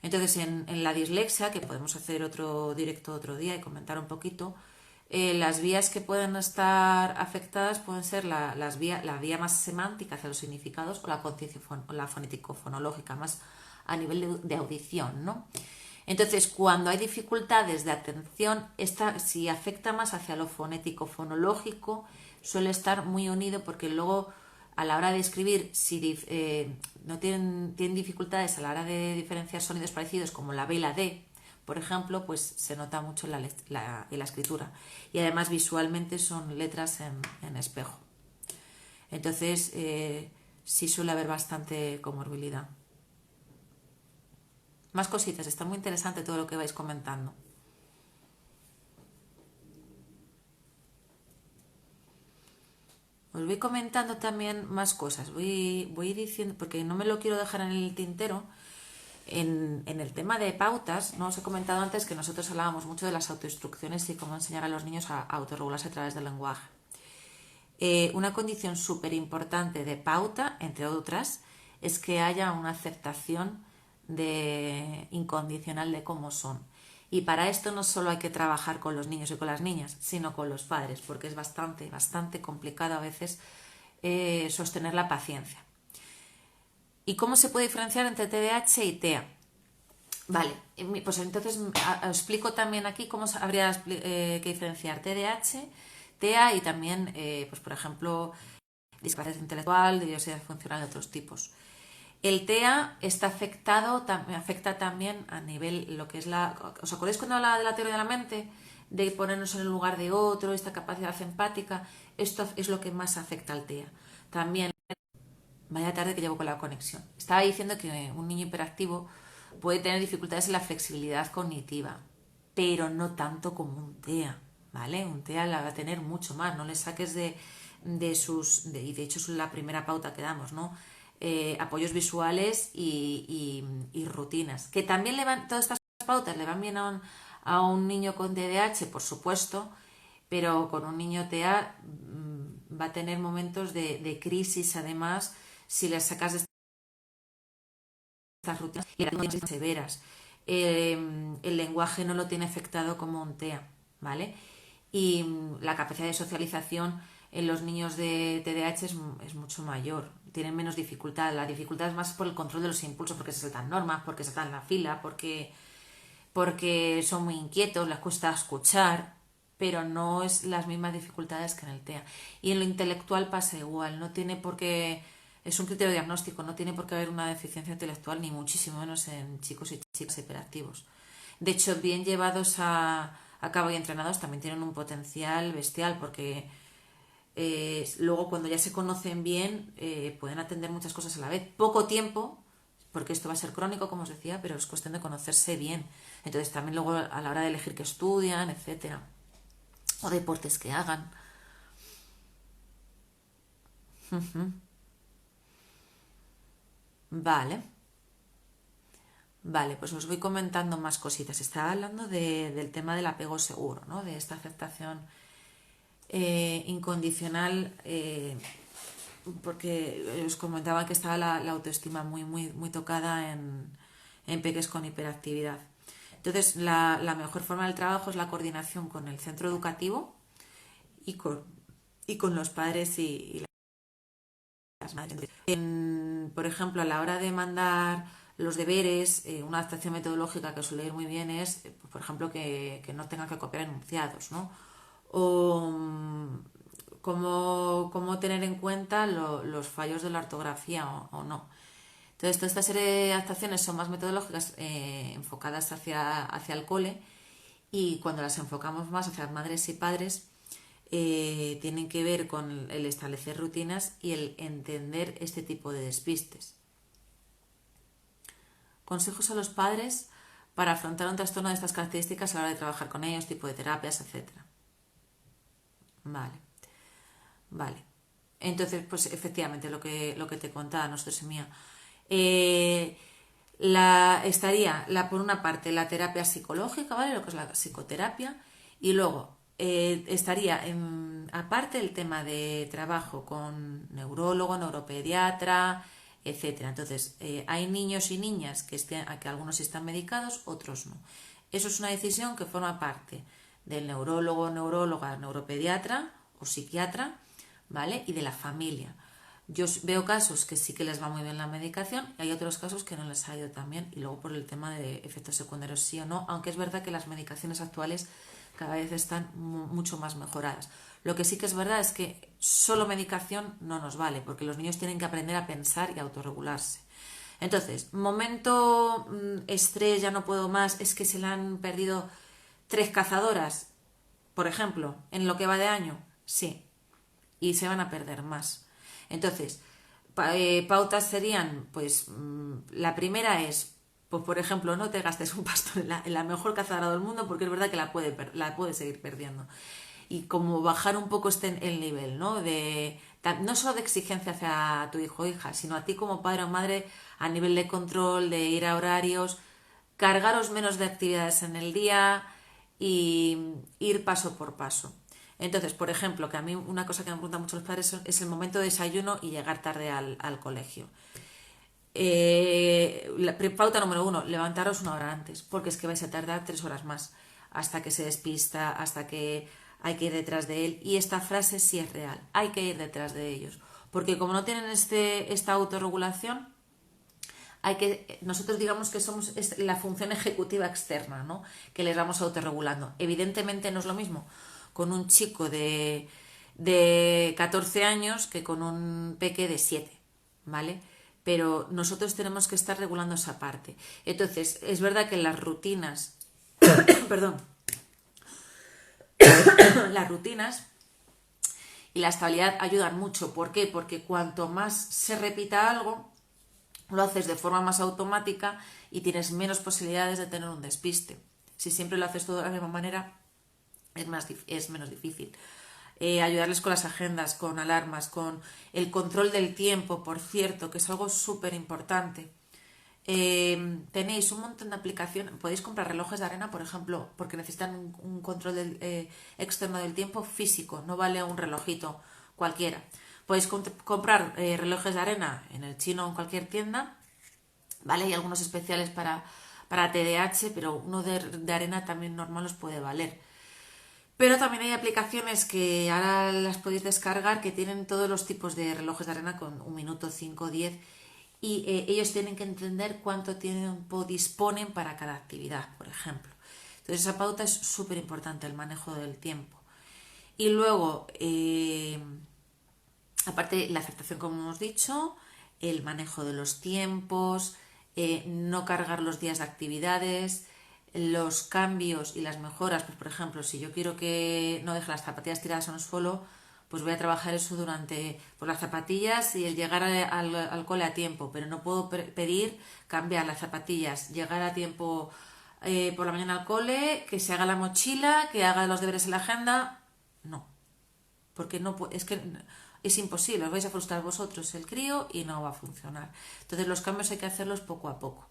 Entonces, en la dislexia, que podemos hacer otro directo otro día y comentar un poquito, las vías que pueden estar afectadas pueden ser la vía más semántica hacia los significados, o la fonético-fonológica, más a nivel de audición, ¿no? Entonces, cuando hay dificultades de atención, si afecta más hacia lo fonético-fonológico, suele estar muy unido, porque luego a la hora de escribir, si no tienen dificultades a la hora de diferenciar sonidos parecidos como la B y la D, por ejemplo, pues se nota mucho en la escritura. Y además visualmente son letras en espejo. Entonces, sí suele haber bastante comorbilidad. Más cositas, está muy interesante todo lo que vais comentando. Os voy comentando también más cosas, voy diciendo, porque no me lo quiero dejar en el tintero. En el tema de pautas, no os he comentado antes que nosotros hablábamos mucho de las autoinstrucciones y cómo enseñar a los niños a autorregularse a través del lenguaje. Una condición súper importante de pauta, entre otras, es que haya una aceptación incondicional de cómo son. Y para esto no solo hay que trabajar con los niños y con las niñas, sino con los padres, porque es bastante complicado a veces sostener la paciencia. ¿Y cómo se puede diferenciar entre TDAH y TEA? Vale, pues entonces explico también aquí cómo habría que diferenciar TDAH, TEA y también, pues por ejemplo, discapacidad intelectual, diversidad funcional de otros tipos. El TEA afecta también a nivel lo que es ¿Os acordáis cuando hablaba de la teoría de la mente? De ponernos en el lugar de otro, esta capacidad empática. Esto es lo que más afecta al TEA. También, vaya tarde que llevo con la conexión. Estaba diciendo que un niño hiperactivo puede tener dificultades en la flexibilidad cognitiva, pero no tanto como un TEA, ¿vale? Un TEA la va a tener mucho más. No le saques y de hecho es la primera pauta que damos, ¿no? Apoyos visuales y rutinas. Que también todas estas pautas le van bien a un niño con TDAH, por supuesto, pero con un niño TEA va a tener momentos de crisis, además, si le sacas de estas rutinas y las severas. El lenguaje no lo tiene afectado como un TEA, ¿vale? Y la capacidad de socialización en los niños de TDAH es mucho mayor, tienen menos dificultad. La dificultad es más por el control de los impulsos, porque se saltan normas, porque se saltan la fila, porque son muy inquietos, les cuesta escuchar, pero no es las mismas dificultades que en el TEA. Y en lo intelectual pasa igual, no tiene por qué, es un criterio diagnóstico, no tiene por qué haber una deficiencia intelectual, ni muchísimo menos en chicos y chicas hiperactivos. De hecho, bien llevados a cabo y entrenados también tienen un potencial bestial, porque luego cuando ya se conocen bien pueden atender muchas cosas a la vez. Poco tiempo, porque esto va a ser crónico, como os decía, pero es cuestión de conocerse bien. Entonces también luego a la hora de elegir qué estudian, etcétera, o deportes que hagan. Ujú. Vale, vale, pues os voy comentando más cositas. Estaba hablando del tema del apego seguro, ¿no? De esta aceptación incondicional, porque os comentaba que estaba la autoestima muy tocada en peques con hiperactividad. Entonces, la mejor forma del trabajo es la coordinación con el centro educativo y con los padres y las madres. Por ejemplo, a la hora de mandar los deberes, una adaptación metodológica que suele ir muy bien es, por ejemplo, que no tengan que copiar enunciados, ¿no? O cómo tener en cuenta los fallos de la ortografía o no. Entonces, toda esta serie de adaptaciones son más metodológicas enfocadas hacia el cole, y cuando las enfocamos más hacia madres y padres, tienen que ver con el establecer rutinas y el entender este tipo de despistes. Consejos a los padres para afrontar un trastorno de estas características a la hora de trabajar con ellos, tipo de terapias, etcétera. Vale, vale. Entonces, pues efectivamente, lo que te contaba, nosotros en mía. Eh, estaría, por una parte, la terapia psicológica, ¿vale? Lo que es la psicoterapia. Y luego estaría, aparte, el tema de trabajo con neurólogo, neuropediatra, etcétera. Entonces, hay niños y niñas que algunos están medicados, otros no. Eso es una decisión que forma parte del neurólogo, neuróloga, neuropediatra o psiquiatra, ¿vale? Y de la familia. Yo veo casos que sí que les va muy bien la medicación y hay otros casos que no les ha ido tan bien, y luego por el tema de efectos secundarios sí o no, aunque es verdad que las medicaciones actuales cada vez están mucho más mejoradas. Lo que sí que es verdad es que solo medicación no nos vale, porque los niños tienen que aprender a pensar y a autorregularse. Entonces, momento estrés, ya no puedo más, es que se le han perdido 3 cazadoras, por ejemplo, en lo que va de año, sí, y se van a perder más. Entonces, pautas serían, pues, la primera es, pues, por ejemplo, no te gastes un pastón en la mejor cazadora del mundo, porque es verdad que la puede seguir perdiendo. Y como bajar un poco el nivel, ¿no? No solo de exigencia hacia tu hijo o hija, sino a ti como padre o madre a nivel de control, de ir a horarios, cargaros menos de actividades en el día y ir paso por paso. Entonces, por ejemplo, que a mí una cosa que me preguntan mucho los padres es el momento de desayuno y llegar tarde al colegio. Pauta número 1, levantaros 1 hora antes, porque es que vais a tardar 3 horas más hasta que se despista, hasta que hay que ir detrás de él. Y esta frase sí es real, hay que ir detrás de ellos, porque como no tienen esta autorregulación, nosotros digamos que somos la función ejecutiva externa, ¿no? Que les vamos autorregulando. Evidentemente no es lo mismo con un chico de 14 años que con un peque de 7, ¿vale? Pero nosotros tenemos que estar regulando esa parte. Entonces, es verdad que las rutinas, perdón, las rutinas y la estabilidad ayudan mucho. ¿Por qué? Porque cuanto más se repita algo, lo haces de forma más automática y tienes menos posibilidades de tener un despiste. Si siempre lo haces todo de la misma manera, es menos difícil. Ayudarles con las agendas, con alarmas, con el control del tiempo, por cierto, que es algo súper importante. Tenéis un montón de aplicaciones, podéis comprar relojes de arena, por ejemplo, porque necesitan un control externo del tiempo físico, no vale un relojito cualquiera. Podéis comprar relojes de arena en el chino o en cualquier tienda, ¿vale? Hay algunos especiales para TDAH, pero uno de arena también normal os puede valer. Pero también hay aplicaciones que ahora las podéis descargar que tienen todos los tipos de relojes de arena con 1 minuto, 5, 10, y ellos tienen que entender cuánto tiempo disponen para cada actividad, por ejemplo. Entonces esa pauta es súper importante, el manejo del tiempo. Y luego, aparte la aceptación, como hemos dicho, el manejo de los tiempos, no cargar los días de actividades, los cambios y las mejoras. Pues por ejemplo, si yo quiero que no deje las zapatillas tiradas en el suelo, pues voy a trabajar eso durante las zapatillas y el llegar al cole a tiempo, pero no puedo pedir cambiar las zapatillas, llegar a tiempo por la mañana al cole, que se haga la mochila, que haga los deberes en la agenda. No, porque no es que es imposible, os vais a frustrar vosotros el crío y no va a funcionar. Entonces los cambios hay que hacerlos poco a poco.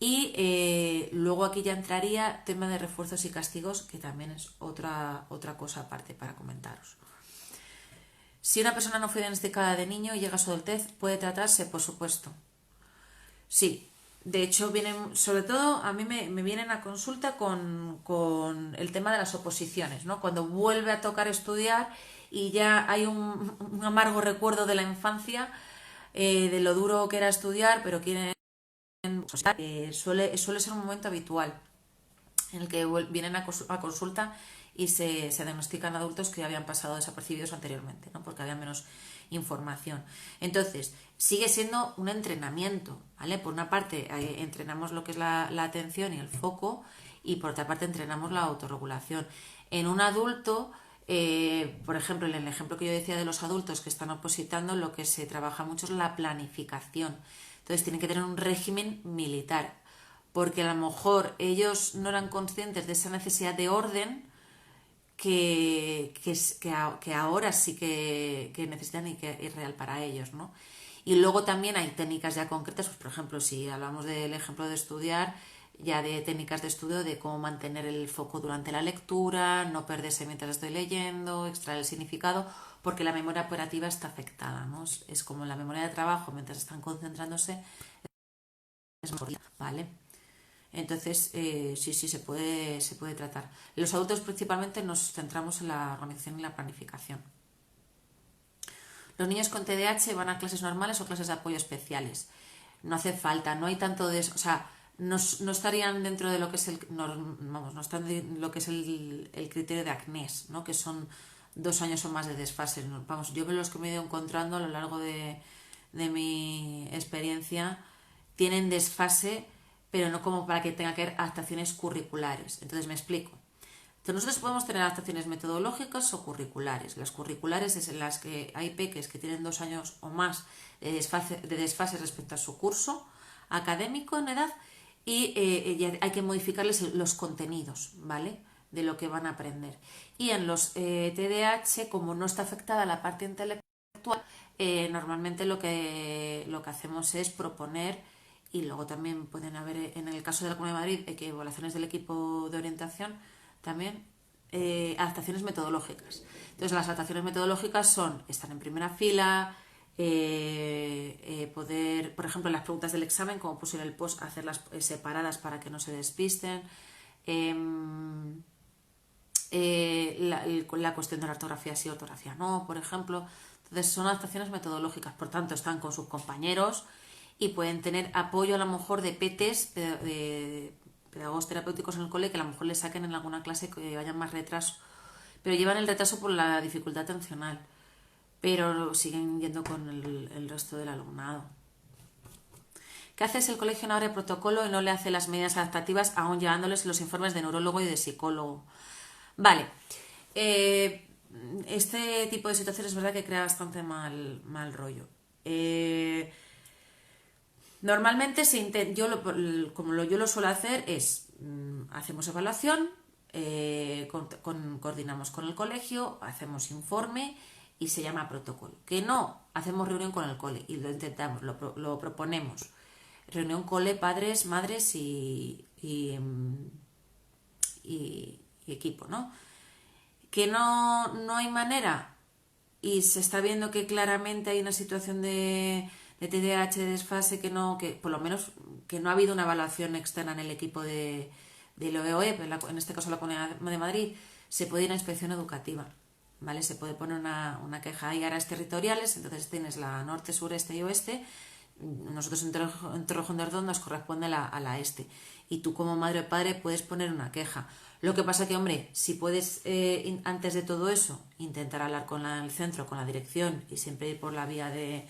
Y luego aquí ya entraría tema de refuerzos y castigos, que también es otra cosa aparte para comentaros. Si una persona no fue diagnosticada de niño y llega a su adultez, ¿puede tratarse? Por supuesto. Sí, de hecho vienen, sobre todo a mí me vienen a consulta con el tema de las oposiciones, ¿no? Cuando vuelve a tocar estudiar y ya hay un amargo recuerdo de la infancia, de lo duro que era estudiar, pero quieren, suele ser un momento habitual en el que vienen a consulta y se diagnostican adultos que habían pasado desapercibidos anteriormente, ¿no? Porque había menos información. Entonces, sigue siendo un entrenamiento, ¿vale? Por una parte, entrenamos lo que es la atención y el foco, y por otra parte entrenamos la autorregulación. En un adulto, por ejemplo, en el ejemplo que yo decía de los adultos que están opositando, lo que se trabaja mucho es la planificación. Entonces tienen que tener un régimen militar, porque a lo mejor ellos no eran conscientes de esa necesidad de orden que ahora sí que necesitan y que es real para ellos, ¿no? Y luego también hay técnicas ya concretas, pues por ejemplo, si hablamos del ejemplo de estudiar, ya de técnicas de estudio de cómo mantener el foco durante la lectura, no perderse mientras estoy leyendo, extraer el significado, porque la memoria operativa está afectada, ¿no? Es como la memoria de trabajo mientras están concentrándose, es mejor, ¿vale? Entonces, sí, se puede tratar. Los adultos principalmente nos centramos en la organización y la planificación. Los niños con TDAH van a clases normales o clases de apoyo especiales. No hace falta, no hay tanto de eso, o sea, no estarían dentro de lo que es no están en lo que es el criterio de ACNES, ¿no? Que son 2 años o más de desfase. Vamos, yo los que me he ido encontrando a lo largo de mi experiencia tienen desfase, pero no como para que tenga que haber adaptaciones curriculares. Entonces me explico. Entonces nosotros podemos tener adaptaciones metodológicas o curriculares. Las curriculares es en las que hay peques que tienen 2 años o más de desfase respecto a su curso académico en edad, y hay que modificarles los contenidos, ¿vale? De lo que van a aprender. Y en los TDAH, como no está afectada la parte intelectual, normalmente lo que hacemos es proponer. Y luego también pueden haber, en el caso de la Comunidad de Madrid, que evaluaciones del equipo de orientación, también adaptaciones metodológicas. Entonces, las adaptaciones metodológicas son estar en primera fila, poder, por ejemplo, en las preguntas del examen, como puse en el post, hacerlas separadas para que no se despisten. La cuestión de la ortografía sí, ortografía no, por ejemplo. Entonces, son adaptaciones metodológicas, por tanto, están con sus compañeros y pueden tener apoyo a lo mejor de PTs, de pedagogos terapéuticos en el cole, que a lo mejor les saquen en alguna clase que vayan más retraso, pero llevan el retraso por la dificultad atencional, pero siguen yendo con el resto del alumnado. ¿Qué hace si el colegio no abre protocolo y no le hace las medidas adaptativas, aún llevándoles los informes de neurólogo y de psicólogo? Vale, este tipo de situaciones es verdad que crea bastante mal rollo. Normalmente yo lo suelo hacer es, hacemos evaluación, coordinamos con el colegio, hacemos informe y se llama protocolo. Que no, hacemos reunión con el cole y lo intentamos, lo proponemos. Reunión cole, padres, madres y equipo, ¿no? Que no hay manera y se está viendo que claramente hay una situación de TDAH, de desfase, que por lo menos que no ha habido una evaluación externa en el equipo de la OEP, en este caso la Comunidad de Madrid, se puede ir a inspección educativa, ¿vale? Se puede poner una queja. Hay áreas territoriales, entonces tienes la norte, sur, este y oeste. Nosotros en Torrejón de Ardoz nos corresponde a la este, y tú como madre o padre puedes poner una queja. Lo que pasa que, hombre, si puedes antes de todo eso intentar hablar con el centro, con la dirección, y siempre ir por la vía de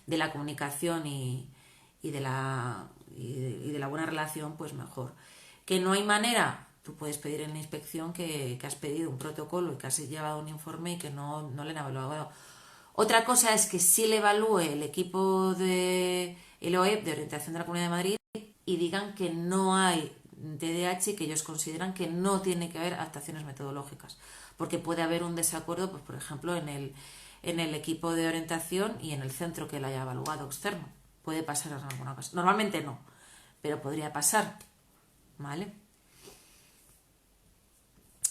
la comunicación y de la buena relación, pues mejor. Que no hay manera, tú puedes pedir en la inspección que has pedido un protocolo y que has llevado un informe y que no le han evaluado. Otra cosa es que sí le evalúe el equipo de el OEP de orientación de la Comunidad de Madrid y digan que no hay TDAH y que ellos consideran que no tiene que haber adaptaciones metodológicas, porque puede haber un desacuerdo, pues por ejemplo en en el equipo de orientación y en el centro que la haya evaluado externo. Puede pasar en alguna ocasión. Normalmente no, pero podría pasar, ¿vale?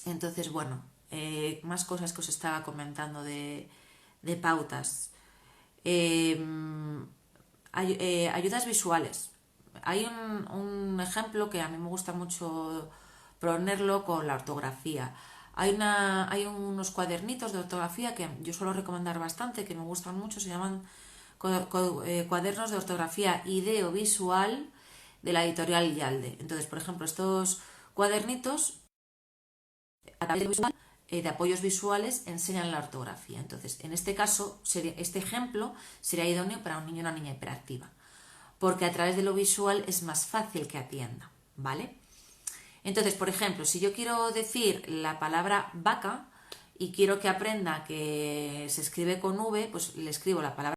Entonces, bueno, más cosas que os estaba comentando de pautas. Ayudas visuales. Hay un ejemplo que a mí me gusta mucho ponerlo con la ortografía. Hay unos cuadernitos de ortografía que yo suelo recomendar bastante, que me gustan mucho, se llaman cuadernos de ortografía ideo-visual de la editorial Yalde. Entonces, por ejemplo, estos cuadernitos a través de apoyos visuales enseñan la ortografía. Entonces, en este caso, este ejemplo sería idóneo para un niño o una niña hiperactiva, porque a través de lo visual es más fácil que atienda, ¿vale? Entonces, por ejemplo, si yo quiero decir la palabra vaca y quiero que aprenda que se escribe con V, pues le escribo la palabra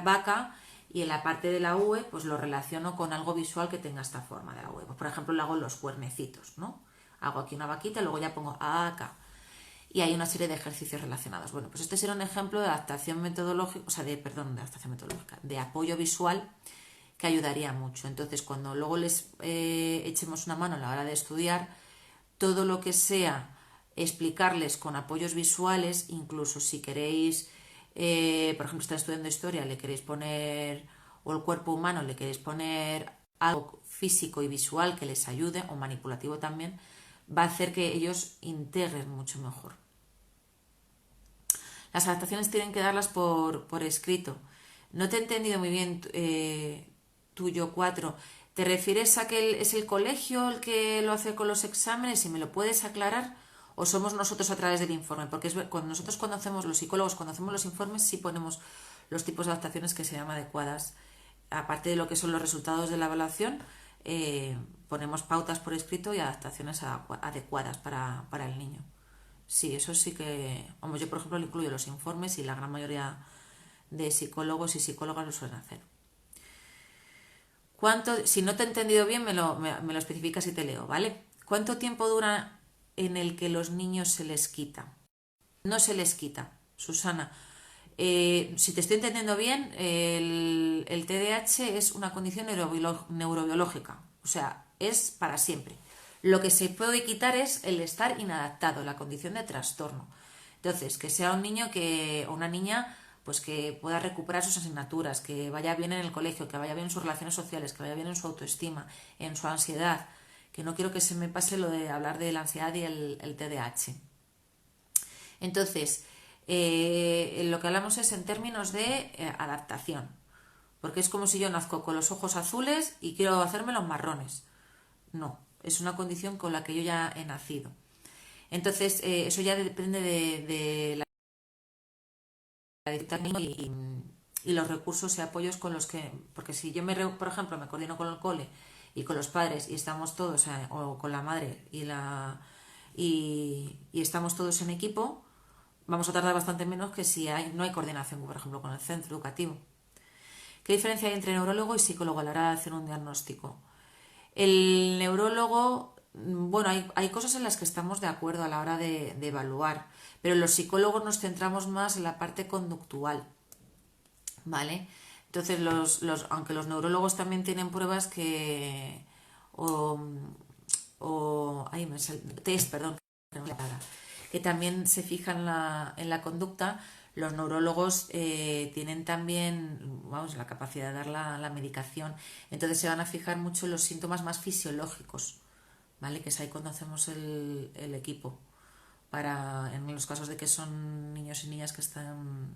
vaca y en la parte de la V pues lo relaciono con algo visual que tenga esta forma de la V. Pues, por ejemplo, le hago los cuernecitos, ¿no? Hago aquí una vaquita y luego ya pongo acá. Y hay una serie de ejercicios relacionados. Bueno, pues este será un ejemplo de adaptación metodológica, o sea, de adaptación metodológica, de apoyo visual que ayudaría mucho. Entonces, cuando luego les echemos una mano a la hora de estudiar, todo lo que sea explicarles con apoyos visuales, incluso si queréis, por ejemplo, están estudiando historia, le queréis poner, o el cuerpo humano, le queréis poner algo físico y visual que les ayude, o manipulativo también, va a hacer que ellos integren mucho mejor. Las adaptaciones tienen que darlas por escrito. No te he entendido muy bien, tuyo 4. ¿Te refieres a que es el colegio el que lo hace con los exámenes y me lo puedes aclarar? ¿O somos nosotros a través del informe? Porque nosotros cuando hacemos, los psicólogos, cuando hacemos los informes, sí ponemos los tipos de adaptaciones que se llaman adecuadas. Aparte de lo que son los resultados de la evaluación, ponemos pautas por escrito y adaptaciones adecuadas para el niño. Sí, eso sí que, vamos, yo por ejemplo lo incluyo en los informes y la gran mayoría de psicólogos y psicólogas lo suelen hacer. Si no te he entendido bien, me lo especificas y te leo, ¿vale? ¿Cuánto tiempo dura en el que los niños se les quita? No se les quita, Susana. Si te estoy entendiendo bien, el TDAH es una condición neurobiológica, o sea, es para siempre. Lo que se puede quitar es el estar inadaptado, la condición de trastorno. Entonces, que sea un niño o una niña pues que pueda recuperar sus asignaturas, que vaya bien en el colegio, que vaya bien en sus relaciones sociales, que vaya bien en su autoestima, en su ansiedad, que no quiero que se me pase lo de hablar de la ansiedad y el TDAH. Entonces, lo que hablamos es en términos de adaptación, porque es como si yo nazco con los ojos azules y quiero hacerme los marrones. No, es una condición con la que yo ya he nacido. Entonces, eso ya depende de la y los recursos y apoyos con los que, porque si yo por ejemplo, me coordino con el cole y con los padres y estamos todos, o con la madre y estamos todos en equipo, vamos a tardar bastante menos que si no hay coordinación, por ejemplo, con el centro educativo. ¿Qué diferencia hay entre neurólogo y psicólogo a la hora de hacer un diagnóstico? El neurólogo, bueno, hay cosas en las que estamos de acuerdo a la hora de evaluar, pero los psicólogos nos centramos más en la parte conductual, ¿vale? Entonces, aunque los neurólogos también tienen pruebas que... test, perdón, que también se fijan en la conducta, los neurólogos tienen también, vamos, la capacidad de dar la medicación, entonces se van a fijar mucho en los síntomas más fisiológicos, ¿vale? Que es ahí cuando hacemos el equipo, en los casos de que son niños y niñas que están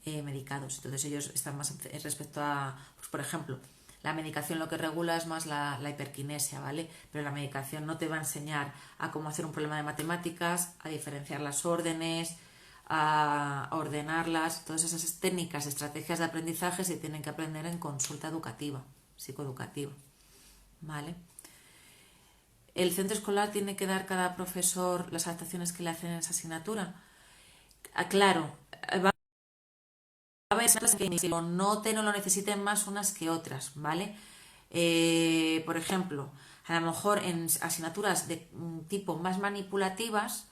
medicados, entonces ellos están más respecto a, pues, por ejemplo, la medicación lo que regula es más la hiperquinesia, ¿vale? Pero la medicación no te va a enseñar a cómo hacer un problema de matemáticas, a diferenciar las órdenes, a ordenarlas. Todas esas técnicas, estrategias de aprendizaje se tienen que aprender en consulta educativa, psicoeducativa, ¿vale? El centro escolar tiene que dar cada profesor las adaptaciones que le hacen en esa asignatura. Claro, va a haber que no lo necesiten más unas que otras, ¿vale? Por ejemplo, a lo mejor en asignaturas de tipo más manipulativas,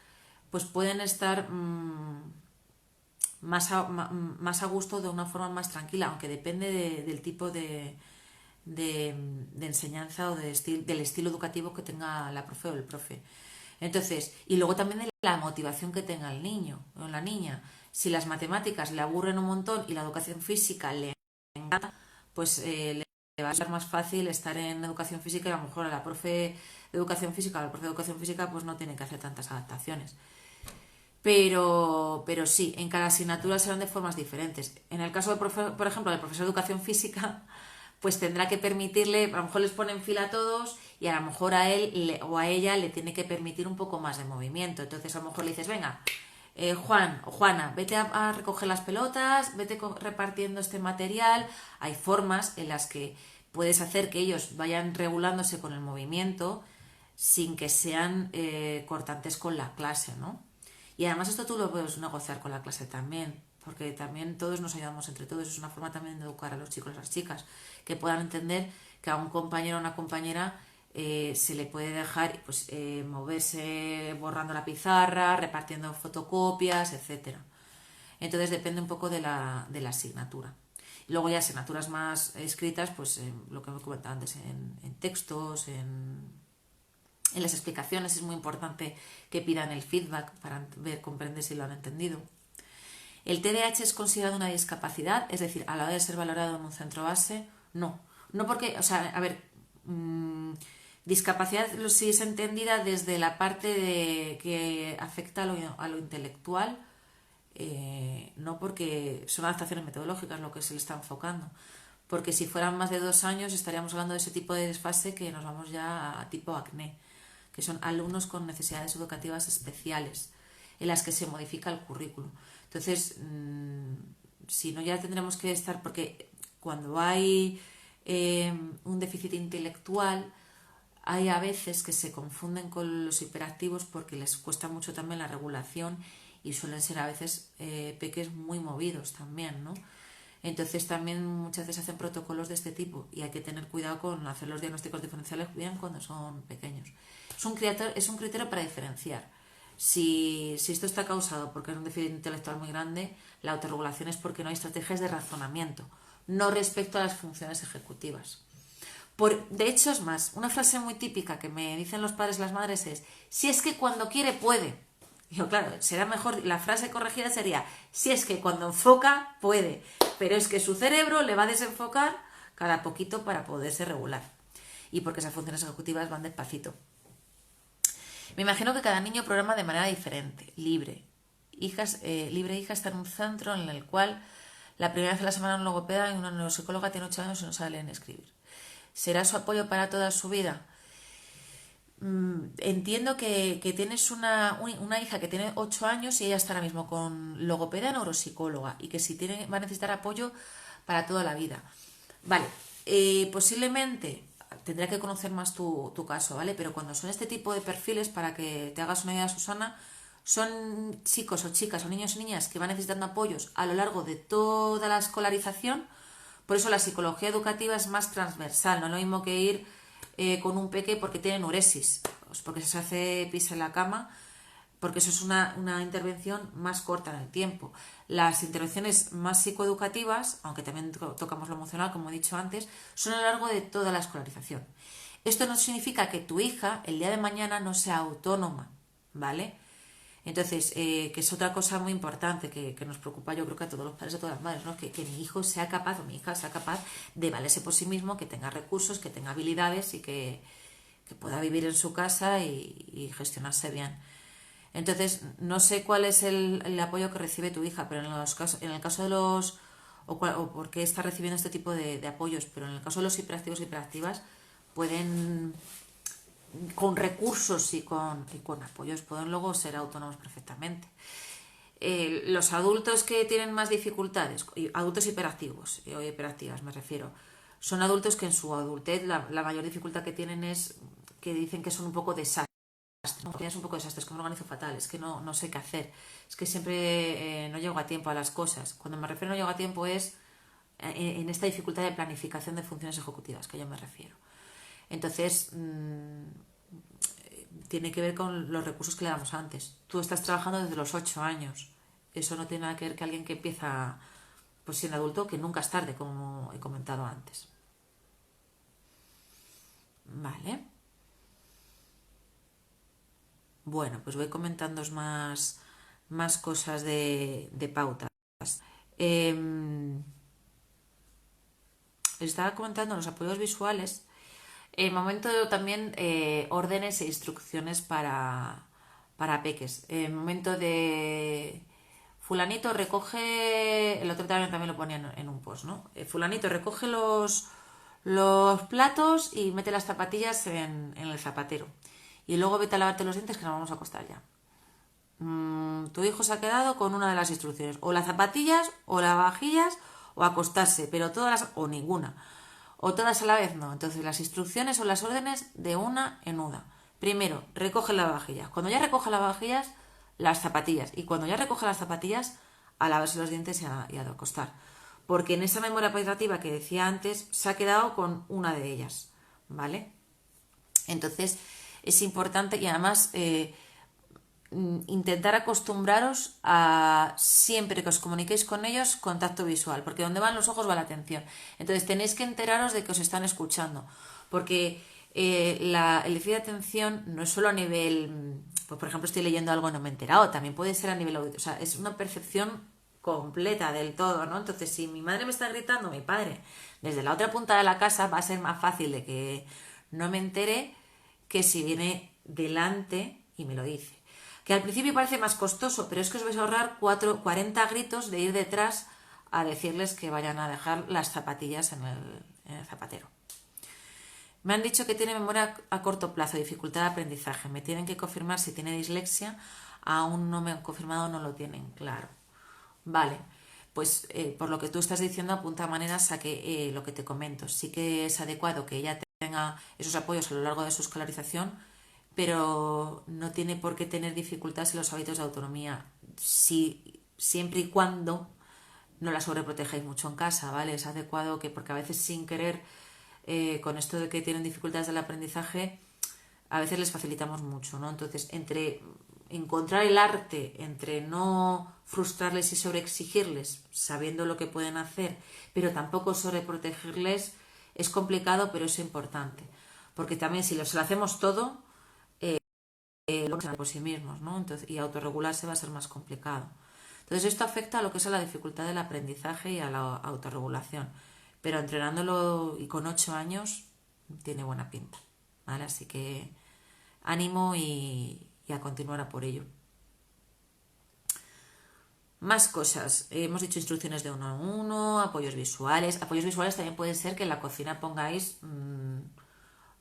pues pueden estar más a gusto, de una forma más tranquila, aunque depende del tipo de enseñanza o del estilo educativo que tenga la profe o el profe. Entonces, y luego también de la motivación que tenga el niño o la niña. Si las matemáticas le aburren un montón y la educación física le encanta, pues le va a ser más fácil estar en educación física, y a lo mejor a la profe de educación física o al profe de educación física pues no tiene que hacer tantas adaptaciones. Pero sí, en cada asignatura serán de formas diferentes. En el caso, por ejemplo, del profesor de educación física, pues tendrá que permitirle, a lo mejor les pone en fila a todos y a lo mejor a él o a ella le tiene que permitir un poco más de movimiento. Entonces a lo mejor le dices, venga, Juan o Juana, vete a recoger las pelotas, vete repartiendo este material. Hay formas en las que puedes hacer que ellos vayan regulándose con el movimiento sin que sean cortantes con la clase, ¿no? Y además esto tú lo puedes negociar con la clase también, porque también todos nos ayudamos entre todos. Es una forma también de educar a los chicos y a las chicas, que puedan entender que a un compañero o una compañera se le puede dejar pues, moverse borrando la pizarra, repartiendo fotocopias, etcétera. Entonces depende un poco de la asignatura. Y luego ya asignaturas más escritas, pues lo que me comentaba antes, en textos, en las explicaciones es muy importante que pidan el feedback para comprender si lo han entendido. ¿El TDAH es considerado una discapacidad? Es decir, a la hora de ser valorado en un centro base, no. No porque, o sea, a ver, discapacidad si es entendida desde la parte que afecta a lo intelectual, no porque son adaptaciones metodológicas lo que se le está enfocando. Porque si fueran más de 2 años estaríamos hablando de ese tipo de desfase que nos vamos ya a tipo acné, que son alumnos con necesidades educativas especiales, en las que se modifica el currículo. Entonces, si no, ya tendremos que estar, porque cuando hay un déficit intelectual, hay a veces que se confunden con los hiperactivos porque les cuesta mucho también la regulación y suelen ser a veces peques muy movidos también, ¿no? Entonces también muchas veces hacen protocolos de este tipo y hay que tener cuidado con hacer los diagnósticos diferenciales bien cuando son pequeños. Es un criterio para diferenciar. Si esto está causado porque es un déficit intelectual muy grande, la autorregulación es porque no hay estrategias de razonamiento, no respecto a las funciones ejecutivas. De hecho, es más, una frase muy típica que me dicen los padres y las madres es: si es que cuando quiere puede. Y yo, claro, será mejor, la frase corregida sería: si es que cuando enfoca puede, pero es que su cerebro le va a desenfocar cada poquito para poderse regular. Y porque esas funciones ejecutivas van despacito. Me imagino que cada niño programa de manera diferente, libre. Libre Hija está en un centro en el cual la primera vez a la semana un logopeda y una neuropsicóloga tiene 8 años y no sabe leer ni escribir. ¿Será su apoyo para toda su vida? Entiendo que tienes una hija que tiene 8 años y ella está ahora mismo con logopeda y neuropsicóloga y que si va a necesitar apoyo para toda la vida. Vale, posiblemente tendría que conocer más tu caso, ¿vale? Pero cuando son este tipo de perfiles, para que te hagas una idea, Susana, son chicos o chicas o niños y niñas que van necesitando apoyos a lo largo de toda la escolarización. Por eso la psicología educativa es más transversal, no es lo mismo que ir con un peque porque tiene enuresis, pues porque se hace pis en la cama, porque eso es una intervención más corta en el tiempo. Las intervenciones más psicoeducativas, aunque también tocamos lo emocional, como he dicho antes, son a lo largo de toda la escolarización. Esto no significa que tu hija el día de mañana no sea autónoma, ¿vale? Entonces, que es otra cosa muy importante que nos preocupa, yo creo que a todos los padres y a todas las madres, ¿no? Que mi hijo sea capaz o mi hija sea capaz de valerse por sí mismo, que tenga recursos, que tenga habilidades y que pueda vivir en su casa y gestionarse bien. Entonces, no sé cuál es el apoyo que recibe tu hija, pero en el caso de los... o por qué está recibiendo este tipo de apoyos, pero en el caso de los hiperactivos y hiperactivas pueden, con recursos y con apoyos, pueden luego ser autónomos perfectamente. Los adultos que tienen más dificultades, adultos hiperactivos o hiperactivas me refiero, son adultos que en su adultez la mayor dificultad que tienen es que dicen que son un poco desastres. Es un poco desastre, es que me organizo fatal, es que no sé qué hacer, es que siempre no llego a tiempo a las cosas. Cuando me refiero a no llego a tiempo es en esta dificultad de planificación de funciones ejecutivas que yo me refiero. Entonces, tiene que ver con los recursos que le damos antes. Tú estás trabajando desde los 8 años. Eso no tiene nada que ver que alguien que empieza pues siendo adulto, que nunca es tarde, como he comentado antes. Vale. Bueno, pues voy comentando más cosas de pautas. Em, estaba comentando los apoyos visuales. En momento también órdenes e instrucciones para peques. En momento de fulanito recoge, el otro también lo ponía en un post, ¿no? Fulanito recoge los platos y mete las zapatillas en el zapatero. Y luego vete a lavarte los dientes que nos vamos a acostar ya. Tu hijo se ha quedado con una de las instrucciones. O las zapatillas, o las vajillas, o acostarse, pero todas las, o ninguna. O todas a la vez no. Entonces las instrucciones son las órdenes de una en una. Primero, recoge las vajillas. Cuando ya recoge las vajillas, las zapatillas. Y cuando ya recoge las zapatillas, a lavarse los dientes y a acostar. Porque en esa memoria operativa que decía antes, se ha quedado con una de ellas. ¿Vale? Entonces, es importante y además intentar acostumbraros a siempre que os comuniquéis con ellos contacto visual, porque donde van los ojos va la atención. Entonces tenéis que enteraros de que os están escuchando, porque el déficit de atención no es solo a nivel, pues por ejemplo estoy leyendo algo y no me he enterado, también puede ser a nivel auditivo, o sea, es una percepción completa del todo, ¿no? Entonces si mi madre me está gritando, mi padre, desde la otra punta de la casa, va a ser más fácil de que no me entere que si viene delante y me lo dice. Que al principio parece más costoso, pero es que os vais a ahorrar 40 gritos de ir detrás a decirles que vayan a dejar las zapatillas en el zapatero. Me han dicho que tiene memoria a corto plazo, dificultad de aprendizaje. Me tienen que confirmar si tiene dislexia. Aún no me han confirmado, no lo tienen claro. Vale, pues por lo que tú estás diciendo apunta maneras a que lo que te comento. Sí que es adecuado que ella tenga esos apoyos a lo largo de su escolarización, pero no tiene por qué tener dificultades en los hábitos de autonomía, siempre y cuando no la sobreprotejáis mucho en casa, ¿vale? Es adecuado que, porque a veces sin querer, con esto de que tienen dificultades del aprendizaje, a veces les facilitamos mucho, ¿no? Entonces, entre encontrar el arte, entre no frustrarles y sobreexigirles, sabiendo lo que pueden hacer, pero tampoco sobreprotegerles, es complicado, pero es importante. Porque también si lo hacemos todo, por sí mismos, ¿no? Entonces, y autorregularse va a ser más complicado. Entonces esto afecta a lo que es a la dificultad del aprendizaje y a la autorregulación. Pero entrenándolo y con 8 años tiene buena pinta, ¿vale? Así que ánimo y a continuar a por ello. Más cosas. Hemos dicho instrucciones de uno a uno, apoyos visuales. Apoyos visuales también puede ser que en la cocina pongáis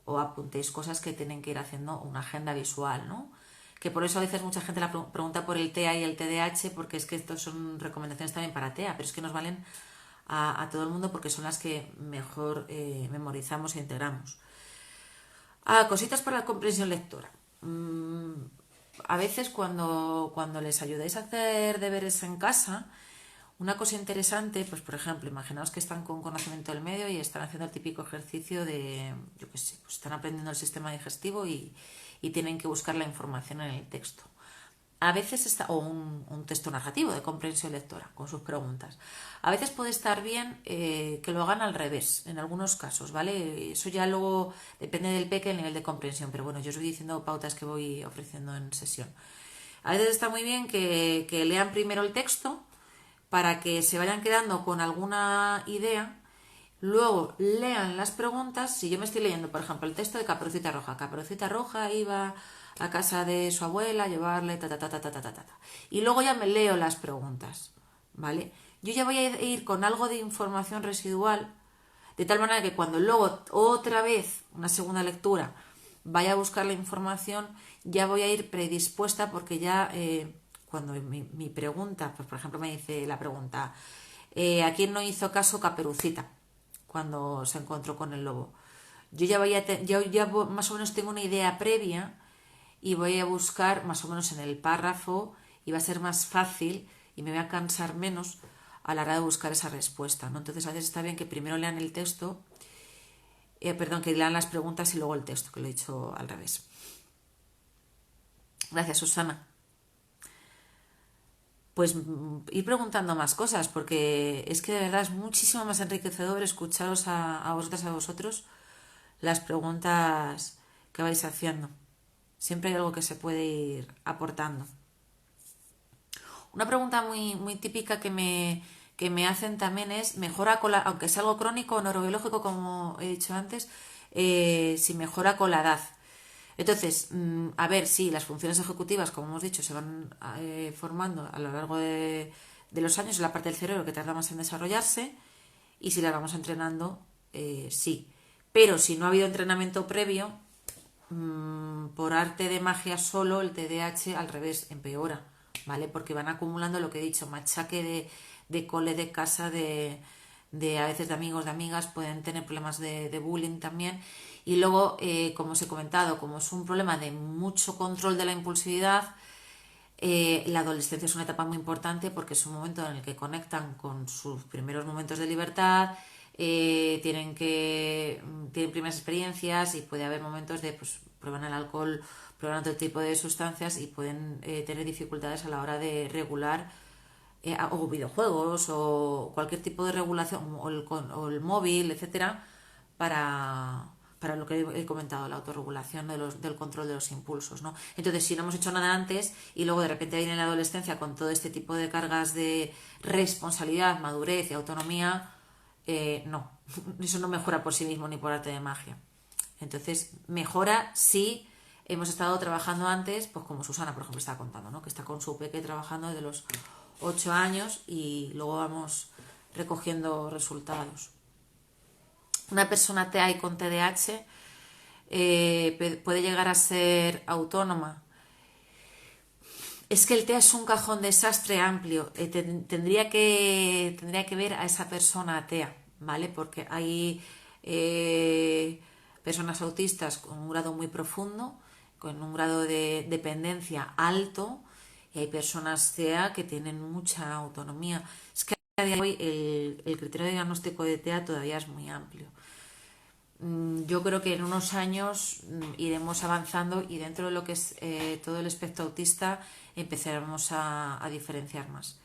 o apuntéis cosas que tienen que ir haciendo una agenda visual, ¿no? Que por eso a veces mucha gente la pregunta por el TEA y el TDAH, porque es que estos son recomendaciones también para TEA, pero es que nos valen a todo el mundo porque son las que mejor memorizamos e integramos. Cositas para la comprensión lectora. A veces cuando les ayudáis a hacer deberes en casa, una cosa interesante, pues por ejemplo, imaginaos que están con conocimiento del medio y están haciendo el típico ejercicio de, yo qué sé, pues están aprendiendo el sistema digestivo y tienen que buscar la información en el texto. A veces está, o un texto narrativo de comprensión lectora, con sus preguntas. A veces puede estar bien que lo hagan al revés, en algunos casos, ¿vale? Eso ya luego depende del peque, el nivel de comprensión, pero bueno, yo os voy diciendo pautas que voy ofreciendo en sesión. A veces está muy bien que lean primero el texto para que se vayan quedando con alguna idea, luego lean las preguntas. Si yo me estoy leyendo, por ejemplo, el texto de Caperucita Roja iba a casa de su abuela a llevarle ta ta ta ta ta ta ta ta, y luego ya me leo las preguntas, ¿vale? Yo ya voy a ir con algo de información residual, de tal manera que cuando luego otra vez una segunda lectura vaya a buscar la información, ya voy a ir predispuesta porque ya cuando mi pregunta, pues por ejemplo me dice la pregunta, ¿a quién no hizo caso Caperucita cuando se encontró con el lobo? Yo ya más o menos tengo una idea previa y voy a buscar más o menos en el párrafo y va a ser más fácil y me voy a cansar menos a la hora de buscar esa respuesta, ¿no? Entonces a veces está bien que primero lean el texto, que lean las preguntas y luego el texto, que lo he dicho al revés. Gracias, Susana. pues ir preguntando más cosas, porque es que de verdad es muchísimo más enriquecedor escucharos a vosotras, a vosotros, las preguntas que vais haciendo. Siempre hay algo que se puede ir aportando. Una pregunta muy típica que me hacen también es, ¿mejora con aunque es algo crónico o neurobiológico, como he dicho antes, si mejora con la edad? Entonces, a ver, sí, las funciones ejecutivas, como hemos dicho, se van formando a lo largo de los años en la parte del cerebro que tarda más en desarrollarse, y si las vamos entrenando, sí. Pero si no ha habido entrenamiento previo, por arte de magia solo, el TDAH al revés empeora, ¿vale? Porque van acumulando lo que he dicho, machaque de cole, de casa, de a veces de amigos, de amigas, pueden tener problemas de bullying también. Y luego, como os he comentado, como es un problema de mucho control de la impulsividad, la adolescencia es una etapa muy importante porque es un momento en el que conectan con sus primeros momentos de libertad, tienen primeras experiencias, y puede haber momentos de, pues, prueban el alcohol, prueban otro tipo de sustancias, y pueden tener dificultades a la hora de regular, o videojuegos o cualquier tipo de regulación, o el móvil, etcétera, para lo que he comentado, la autorregulación del control de los impulsos, ¿no? Entonces, si no hemos hecho nada antes y luego de repente viene la adolescencia con todo este tipo de cargas de responsabilidad, madurez y autonomía, no, eso no mejora por sí mismo ni por arte de magia. Entonces, mejora si hemos estado trabajando antes, pues como Susana, por ejemplo, está contando, ¿no? Que está con su peque trabajando desde los 8 años y luego vamos recogiendo resultados. Una persona TEA y con TDAH puede llegar a ser autónoma. Es que el TEA es un cajón desastre amplio. Tendría que ver a esa persona TEA, ¿vale? Porque hay personas autistas con un grado muy profundo, con un grado de dependencia alto, y hay personas TEA que tienen mucha autonomía. Es que a día de hoy el criterio de diagnóstico de TEA todavía es muy amplio. Yo creo que en unos años iremos avanzando, y dentro de lo que es todo el espectro autista empezaremos a diferenciar más.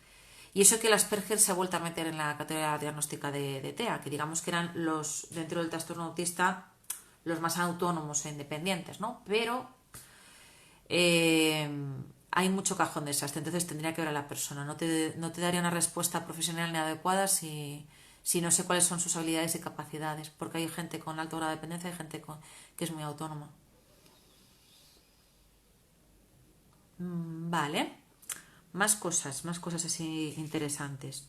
Y eso que el Asperger se ha vuelto a meter en la categoría diagnóstica de TEA, que digamos que eran los, dentro del trastorno autista, los más autónomos e independientes, ¿no? Pero hay mucho cajón desastre, entonces tendría que ver a la persona. No te daría una respuesta profesional ni adecuada si no sé cuáles son sus habilidades y capacidades, porque hay gente con alto grado de dependencia y gente que es muy autónoma. Vale, más cosas así interesantes.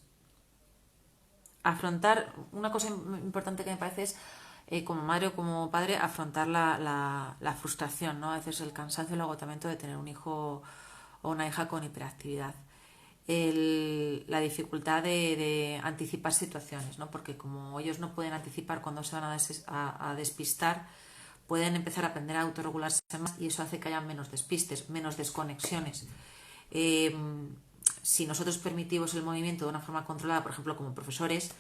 Afrontar, una cosa importante que me parece es, como madre o como padre, afrontar la frustración, ¿no? A veces el cansancio y el agotamiento de tener un hijo o una hija con hiperactividad. La dificultad de anticipar situaciones, ¿no? Porque como ellos no pueden anticipar cuando se van a despistar, pueden empezar a aprender a autorregularse más, y eso hace que haya menos despistes, menos desconexiones. Eh, si nosotros permitimos el movimiento de una forma controlada, por ejemplo, como profesores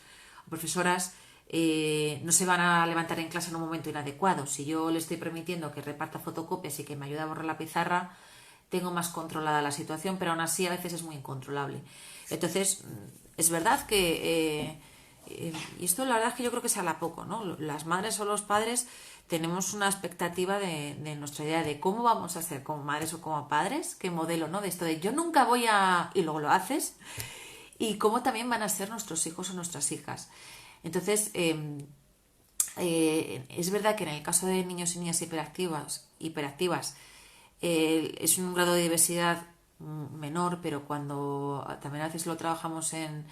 o profesoras, no se van a levantar en clase en un momento inadecuado. Si yo le estoy permitiendo que reparta fotocopias y que me ayude a borrar la pizarra, tengo más controlada la situación, pero aún así a veces es muy incontrolable. Entonces, es verdad que, y esto la verdad es que yo creo que se habla poco, ¿no? Las madres o los padres tenemos una expectativa de nuestra idea de cómo vamos a ser como madres o como padres, qué modelo, ¿no? De esto de yo nunca voy a... y luego lo haces, y cómo también van a ser nuestros hijos o nuestras hijas. Entonces, es verdad que en el caso de niños y niñas hiperactivas, es un grado de diversidad menor, pero cuando también a veces lo trabajamos en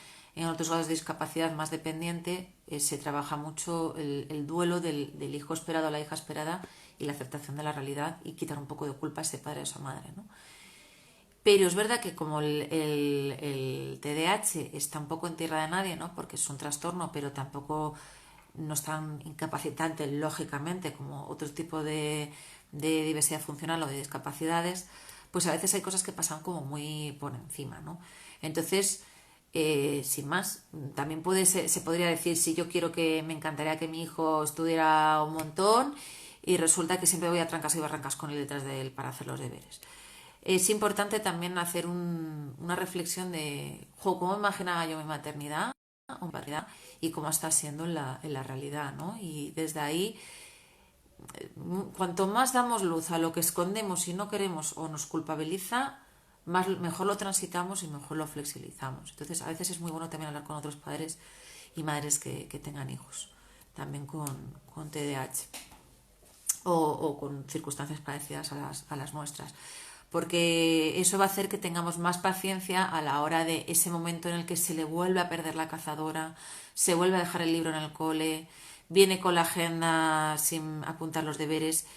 otros grados de discapacidad más dependiente, se trabaja mucho el duelo del hijo esperado o la hija esperada, y la aceptación de la realidad, y quitar un poco de culpa a ese padre o a esa madre, ¿no? Pero es verdad que como el TDAH está un poco en tierra de nadie, ¿no? Porque es un trastorno, pero tampoco no es tan incapacitante, lógicamente, como otro tipo de diversidad funcional o de discapacidades, pues a veces hay cosas que pasan como muy por encima, ¿no? Entonces, sin más, también se podría decir, si yo quiero me encantaría que mi hijo estudiara un montón, y resulta que siempre voy a trancas y barrancas con él detrás de él para hacer los deberes. es importante también hacer una reflexión de cómo imaginaba yo mi maternidad o mi paternidad y cómo está siendo en la realidad, ¿no? Y desde ahí, cuanto más damos luz a lo que escondemos y no queremos o nos culpabiliza, mejor lo transitamos y mejor lo flexibilizamos. Entonces, a veces es muy bueno también hablar con otros padres y madres que tengan hijos, también con TDAH o con circunstancias parecidas a las nuestras, porque eso va a hacer que tengamos más paciencia a la hora de ese momento en el que se le vuelve a perder la cazadora, se vuelve a dejar el libro en el cole, viene con la agenda sin apuntar los deberes,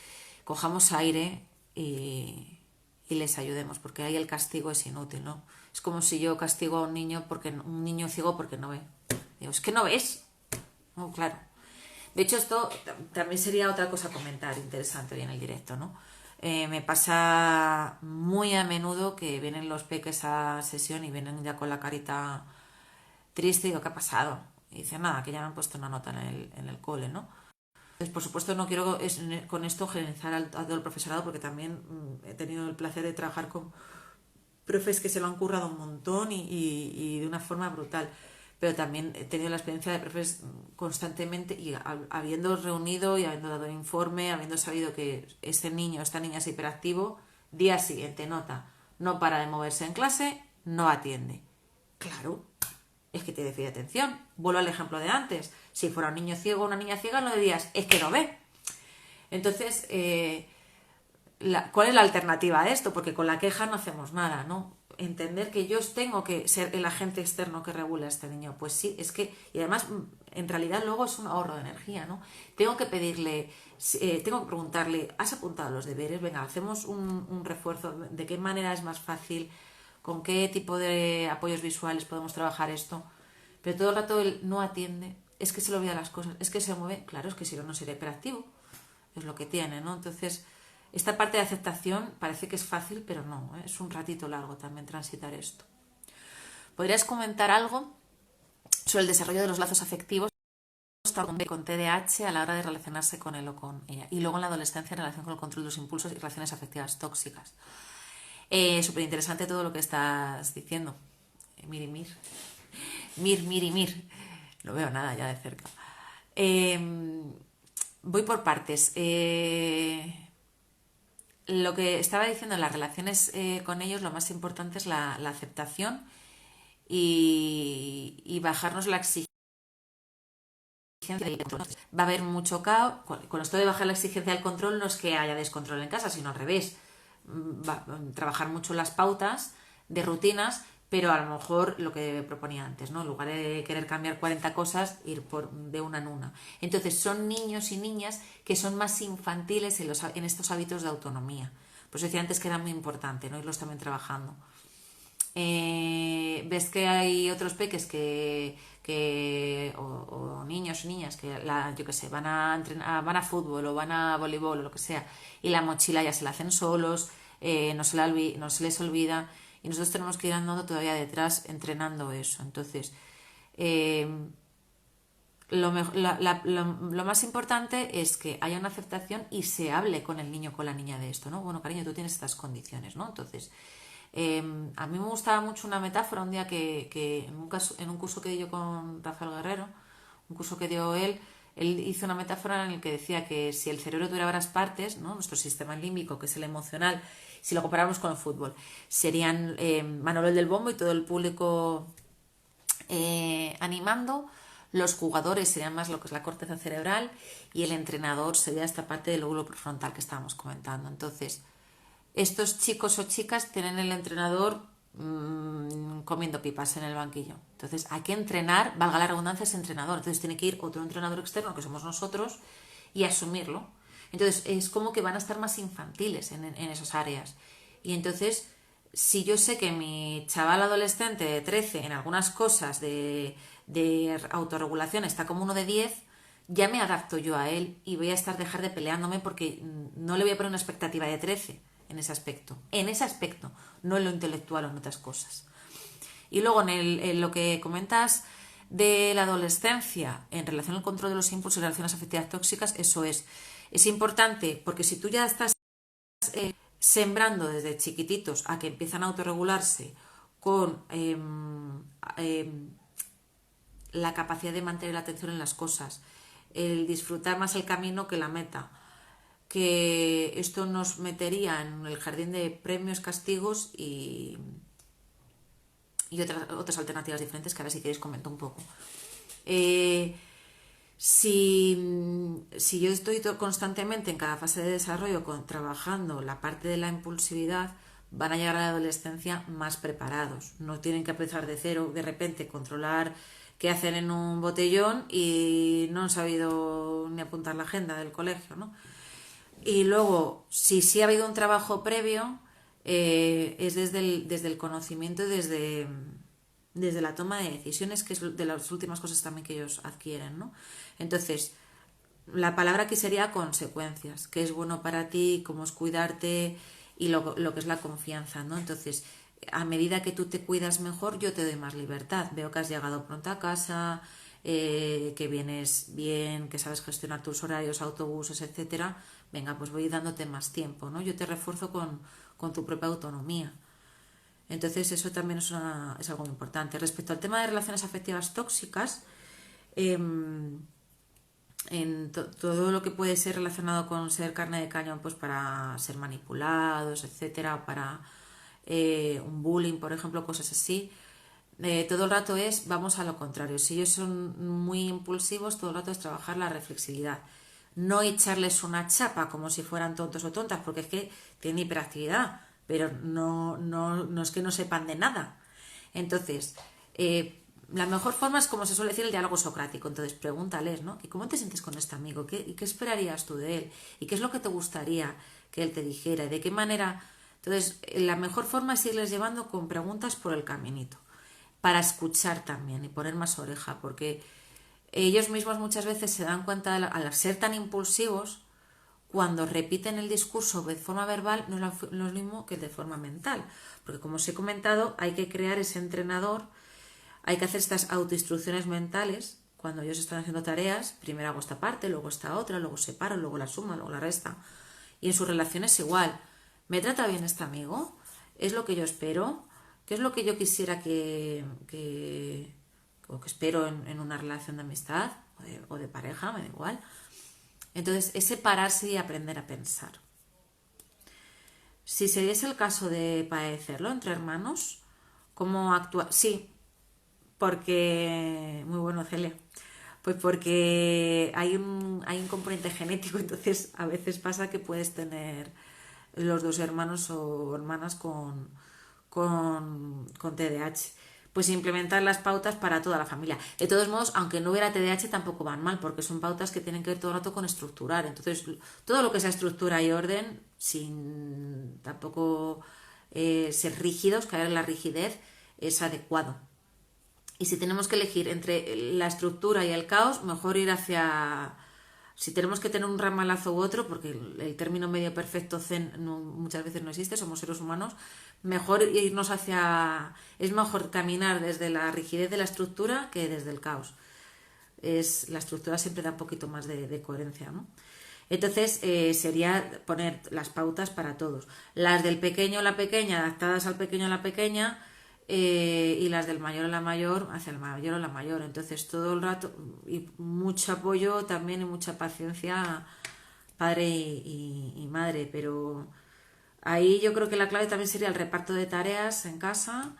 cojamos aire y les ayudemos, porque ahí el castigo es inútil, ¿no? Es como si yo castigo a un niño ciego porque no ve. Digo, es que no ves. No, claro. De hecho, esto también sería otra cosa a comentar interesante hoy en el directo, ¿no? Me pasa muy a menudo que vienen los peques a sesión y vienen ya con la carita triste y digo, ¿qué ha pasado? Y dicen, nada, que ya me han puesto una nota en el cole, ¿no? Entonces, por supuesto, no quiero con esto generalizar a todo el profesorado, porque también he tenido el placer de trabajar con profes que se lo han currado un montón y de una forma brutal. Pero también he tenido la experiencia de profes constantemente y habiendo reunido y habiendo dado informe, habiendo sabido que este niño, esta niña es hiperactivo, día siguiente nota, no para de moverse en clase, no atiende. Claro, es que te decide atención. Vuelvo al ejemplo de antes. Si fuera un niño ciego o una niña ciega, no dirías, es que no ve. Entonces, ¿cuál es la alternativa a esto? Porque con la queja no hacemos nada, ¿no? Entender que yo tengo que ser el agente externo que regula a este niño. Pues sí, es que, y además, en realidad luego es un ahorro de energía, ¿no? Tengo que pedirle, tengo que preguntarle, ¿has apuntado los deberes? Venga, hacemos un refuerzo. ¿De qué manera es más fácil? ¿Con qué tipo de apoyos visuales podemos trabajar esto? Pero todo el rato él no atiende, es que se le olvida las cosas, es que se mueve, claro, es que si no, no sería hiperactivo, es lo que tiene, ¿no? Entonces, esta parte de aceptación parece que es fácil, pero no, ¿eh? Es un ratito largo también transitar esto. ¿Podrías comentar algo sobre el desarrollo de los lazos afectivos con TDAH a la hora de relacionarse con él o con ella? Y luego en la adolescencia en relación con el control de los impulsos y relaciones afectivas tóxicas. Súper interesante todo lo que estás diciendo. Mir y mir. Mir y mir. No veo nada ya de cerca. Voy por partes. Lo que estaba diciendo en las relaciones con ellos, lo más importante es la aceptación y bajarnos la exigencia. Va a haber mucho caos. Con esto de bajar la exigencia del control no es que haya descontrol en casa, sino al revés. Trabajar mucho las pautas de rutinas, pero a lo mejor lo que proponía antes, ¿no? En lugar de querer cambiar 40 cosas, ir de una en una. Entonces son niños y niñas que son más infantiles en estos hábitos de autonomía. Pues decía antes que era muy importante, ¿no? Irlos también trabajando. Ves que hay otros peques o niños o niñas que yo qué sé, van a entrenar, van a fútbol o van a voleibol o lo que sea, y la mochila ya se la hacen solos, no se les olvida, y nosotros tenemos que ir andando todavía detrás entrenando eso. Entonces, lo más importante es que haya una aceptación y se hable con el niño o con la niña de esto, ¿no? Bueno, cariño, tú tienes estas condiciones, ¿no? Entonces, a mí me gustaba mucho una metáfora un día que en un curso que di yo con Rafael Guerrero, un curso que dio él hizo una metáfora en la que decía que si el cerebro tuviera varias partes, ¿no? Nuestro sistema límbico, que es el emocional, si lo comparamos con el fútbol, serían Manuel del Bombo y todo el público animando, los jugadores serían más lo que es la corteza cerebral y el entrenador sería esta parte del lóbulo prefrontal que estábamos comentando. Entonces, estos chicos o chicas tienen el entrenador comiendo pipas en el banquillo. Entonces hay que entrenar, valga la redundancia, ese entrenador. Entonces tiene que ir otro entrenador externo, que somos nosotros, y asumirlo. Entonces es como que van a estar más infantiles en esas áreas. Y entonces, si yo sé que mi chaval adolescente de 13 en algunas cosas de autorregulación está como uno de 10, ya me adapto yo a él y voy a dejar de peleándome porque no le voy a poner una expectativa de 13 en ese aspecto, no en lo intelectual o en otras cosas. Y luego en lo que comentas de la adolescencia en relación al control de los impulsos y relaciones afectivas tóxicas, eso es importante porque si tú ya estás sembrando desde chiquititos a que empiezan a autorregularse con la capacidad de mantener la atención en las cosas, el disfrutar más el camino que la meta, que esto nos metería en el jardín de premios, castigos y otras alternativas diferentes que ahora si queréis comento un poco. Si yo estoy constantemente en cada fase de desarrollo trabajando la parte de la impulsividad, van a llegar a la adolescencia más preparados. No tienen que empezar de cero, de repente controlar qué hacen en un botellón y no han sabido ni apuntar la agenda del colegio, ¿no? Y luego, si sí ha habido un trabajo previo, es desde el conocimiento y desde la toma de decisiones, que es de las últimas cosas también que ellos adquieren, ¿no? Entonces, la palabra aquí sería consecuencias, qué es bueno para ti, cómo es cuidarte y lo que es la confianza, ¿no? Entonces, a medida que tú te cuidas mejor, yo te doy más libertad. Veo que has llegado pronto a casa, que vienes bien, que sabes gestionar tus horarios, autobuses, etcétera. Venga, pues voy dándote más tiempo, ¿no? Yo te refuerzo con tu propia autonomía. Entonces, eso también es algo muy importante. Respecto al tema de relaciones afectivas tóxicas, eh, todo lo que puede ser relacionado con ser carne de cañón, pues para ser manipulados, etcétera, para un bullying, por ejemplo, cosas así. Todo el rato vamos a lo contrario. Si ellos son muy impulsivos, todo el rato es trabajar la reflexividad. No echarles una chapa como si fueran tontos o tontas, porque es que tienen hiperactividad, pero no es que no sepan de nada. Entonces, la mejor forma es, como se suele decir, el diálogo socrático. Entonces, pregúntales, ¿no? ¿Y cómo te sientes con este amigo? ¿Y qué esperarías tú de él? ¿Y qué es lo que te gustaría que él te dijera? ¿Y de qué manera? Entonces, la mejor forma es irles llevando con preguntas por el caminito, para escuchar también y poner más oreja, porque ellos mismos muchas veces se dan cuenta, al ser tan impulsivos, cuando repiten el discurso de forma verbal, no es lo mismo que de forma mental. Porque como os he comentado, hay que crear ese entrenador, hay que hacer estas autoinstrucciones mentales. Cuando ellos están haciendo tareas, primero hago esta parte, luego esta otra, luego separo, luego la suma, luego la resta. Y en sus relaciones igual. ¿Me trata bien este amigo? ¿Es lo que yo espero? ¿Qué es lo que yo quisiera o que espero en una relación de amistad o de pareja? Me da igual. Entonces, es separarse y aprender a pensar. Si se diese el caso de padecerlo entre hermanos, ¿cómo actúa? Sí, porque... Muy bueno, Celia. Pues porque hay un componente genético, entonces a veces pasa que puedes tener los dos hermanos o hermanas con TDAH. Pues implementar las pautas para toda la familia. De todos modos, aunque no hubiera TDAH, tampoco van mal, porque son pautas que tienen que ver todo el rato con estructurar. Entonces, todo lo que sea estructura y orden, sin tampoco ser rígidos, caer en la rigidez, es adecuado. Y si tenemos que elegir entre la estructura y el caos, mejor ir hacia... Si tenemos que tener un ramalazo u otro, porque el término medio perfecto zen muchas veces no existe, somos seres humanos, mejor irnos hacia... Es mejor caminar desde la rigidez de la estructura que desde el caos. La estructura siempre da un poquito más de coherencia, ¿no? Entonces sería poner las pautas para todos. Las del pequeño o la pequeña, adaptadas al pequeño o la pequeña, y las del mayor a la mayor hacia el mayor o la mayor. Entonces todo el rato, y mucho apoyo también y mucha paciencia, padre y madre. Pero ahí yo creo que la clave también sería el reparto de tareas en casa.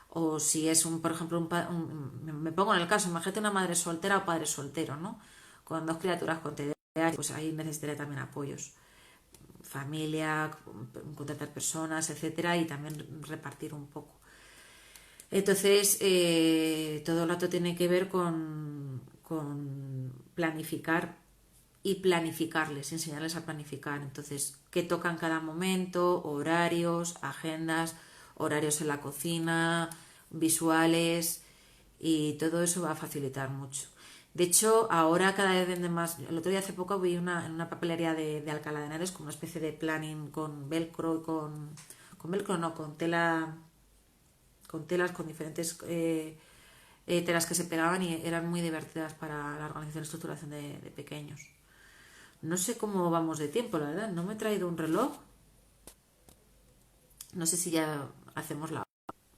O si es por ejemplo, me pongo en el caso, imagínate una madre soltera o padre soltero, ¿no? Con dos criaturas con TDAH, pues ahí necesitaría también apoyos, familia, contratar personas, etcétera, y también repartir un poco. Entonces, todo el rato tiene que ver con planificar y planificarles, enseñarles a planificar. Entonces, qué toca en cada momento, horarios, agendas, horarios en la cocina, visuales, y todo eso va a facilitar mucho. De hecho, ahora cada vez venden más. El otro día hace poco vi en una papelería de Alcalá de Henares con una especie de planning con velcro y con velcro no, con telas, con diferentes telas que se pegaban y eran muy divertidas para la organización y estructuración de pequeños. No sé cómo vamos de tiempo, la verdad. No me he traído un reloj. No sé si ya hacemos la...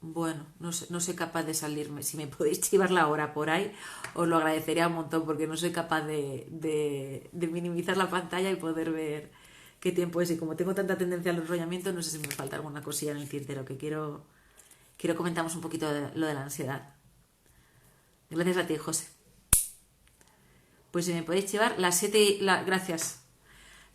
Bueno, no soy capaz de salirme. Si me podéis chivar la hora por ahí, os lo agradecería un montón porque no soy capaz de minimizar la pantalla y poder ver qué tiempo es. Y como tengo tanta tendencia al enrollamiento, no sé si me falta alguna cosilla en el tintero que quiero comentamos un poquito de lo de la ansiedad. Gracias a ti, José. Pues si me podéis llevar las 7 gracias.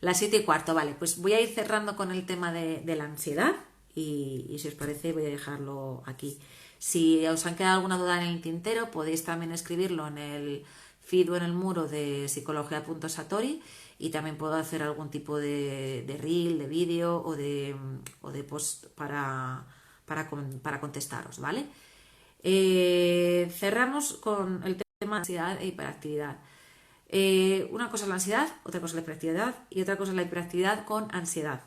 Las 7:15, vale. Pues voy a ir cerrando con el tema de la ansiedad y si os parece voy a dejarlo aquí. Si os han quedado alguna duda en el tintero, podéis también escribirlo en el feed o en el muro de psicología.satori y también puedo hacer algún tipo de reel, de vídeo o de post para contestaros, ¿vale? Cerramos con el tema de ansiedad e hiperactividad. Una cosa es la ansiedad, otra cosa es la hiperactividad y otra cosa es la hiperactividad con ansiedad.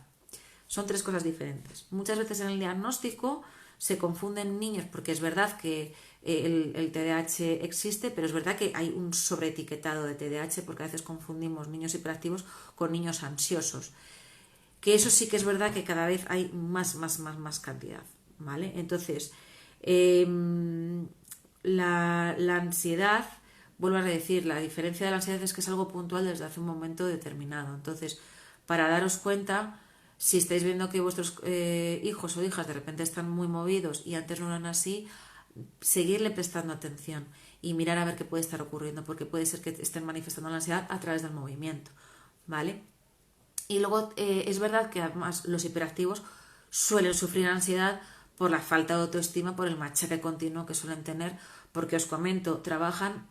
Son tres cosas diferentes. Muchas veces en el diagnóstico se confunden niños porque es verdad que el TDAH existe, pero es verdad que hay un sobreetiquetado de TDAH porque a veces confundimos niños hiperactivos con niños ansiosos. Que eso sí que es verdad que cada vez hay más cantidad, ¿vale? Entonces, la ansiedad, vuelvo a decir, la diferencia de la ansiedad es que es algo puntual desde hace un momento determinado. Entonces, para daros cuenta, si estáis viendo que vuestros hijos o hijas de repente están muy movidos y antes no eran así, seguirle prestando atención y mirar a ver qué puede estar ocurriendo, porque puede ser que estén manifestando la ansiedad a través del movimiento, ¿vale? Y luego es verdad que además los hiperactivos suelen sufrir ansiedad por la falta de autoestima, por el machaque continuo que suelen tener, porque os comento, trabajan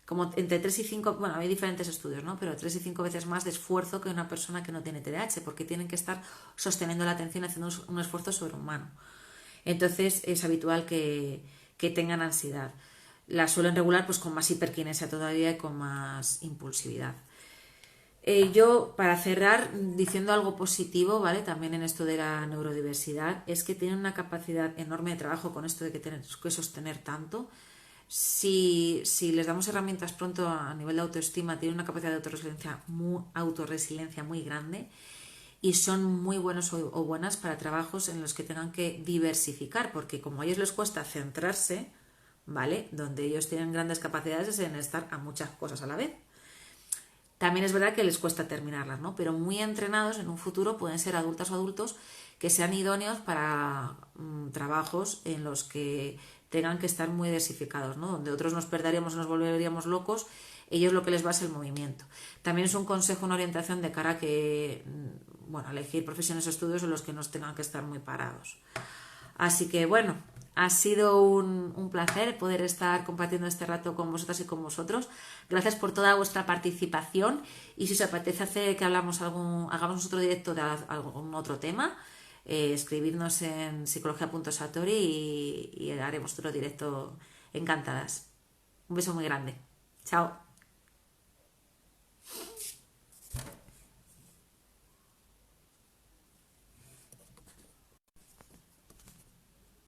como entre 3 y 5, bueno, hay diferentes estudios, ¿no? Pero 3 y 5 veces más de esfuerzo que una persona que no tiene TDAH, porque tienen que estar sosteniendo la atención haciendo un esfuerzo sobrehumano. Entonces es habitual que tengan ansiedad. La suelen regular pues con más hiperquinesia todavía y con más impulsividad. Yo, para cerrar, diciendo algo positivo, ¿vale? También en esto de la neurodiversidad, es que tienen una capacidad enorme de trabajo con esto de que tienen que sostener tanto. Si les damos herramientas pronto a nivel de autoestima, tienen una capacidad de autorresiliencia muy grande y son muy buenos o buenas para trabajos en los que tengan que diversificar, porque como a ellos les cuesta centrarse, ¿vale? Donde ellos tienen grandes capacidades es en estar a muchas cosas a la vez. También es verdad que les cuesta terminarlas, ¿no? Pero muy entrenados en un futuro pueden ser adultas o adultos que sean idóneos para trabajos en los que tengan que estar muy diversificados, ¿no? Donde otros nos perderíamos, nos volveríamos locos, ellos lo que les va es el movimiento. También es un consejo, una orientación de cara a que, bueno, elegir profesiones o estudios en los que nos tengan que estar muy parados. Así que bueno, ha sido un placer poder estar compartiendo este rato con vosotras y con vosotros. Gracias por toda vuestra participación y si os apetece hacer que hagamos otro directo de algún otro tema, escribidnos en psicología.satori y haremos otro directo encantadas. Un beso muy grande. Chao.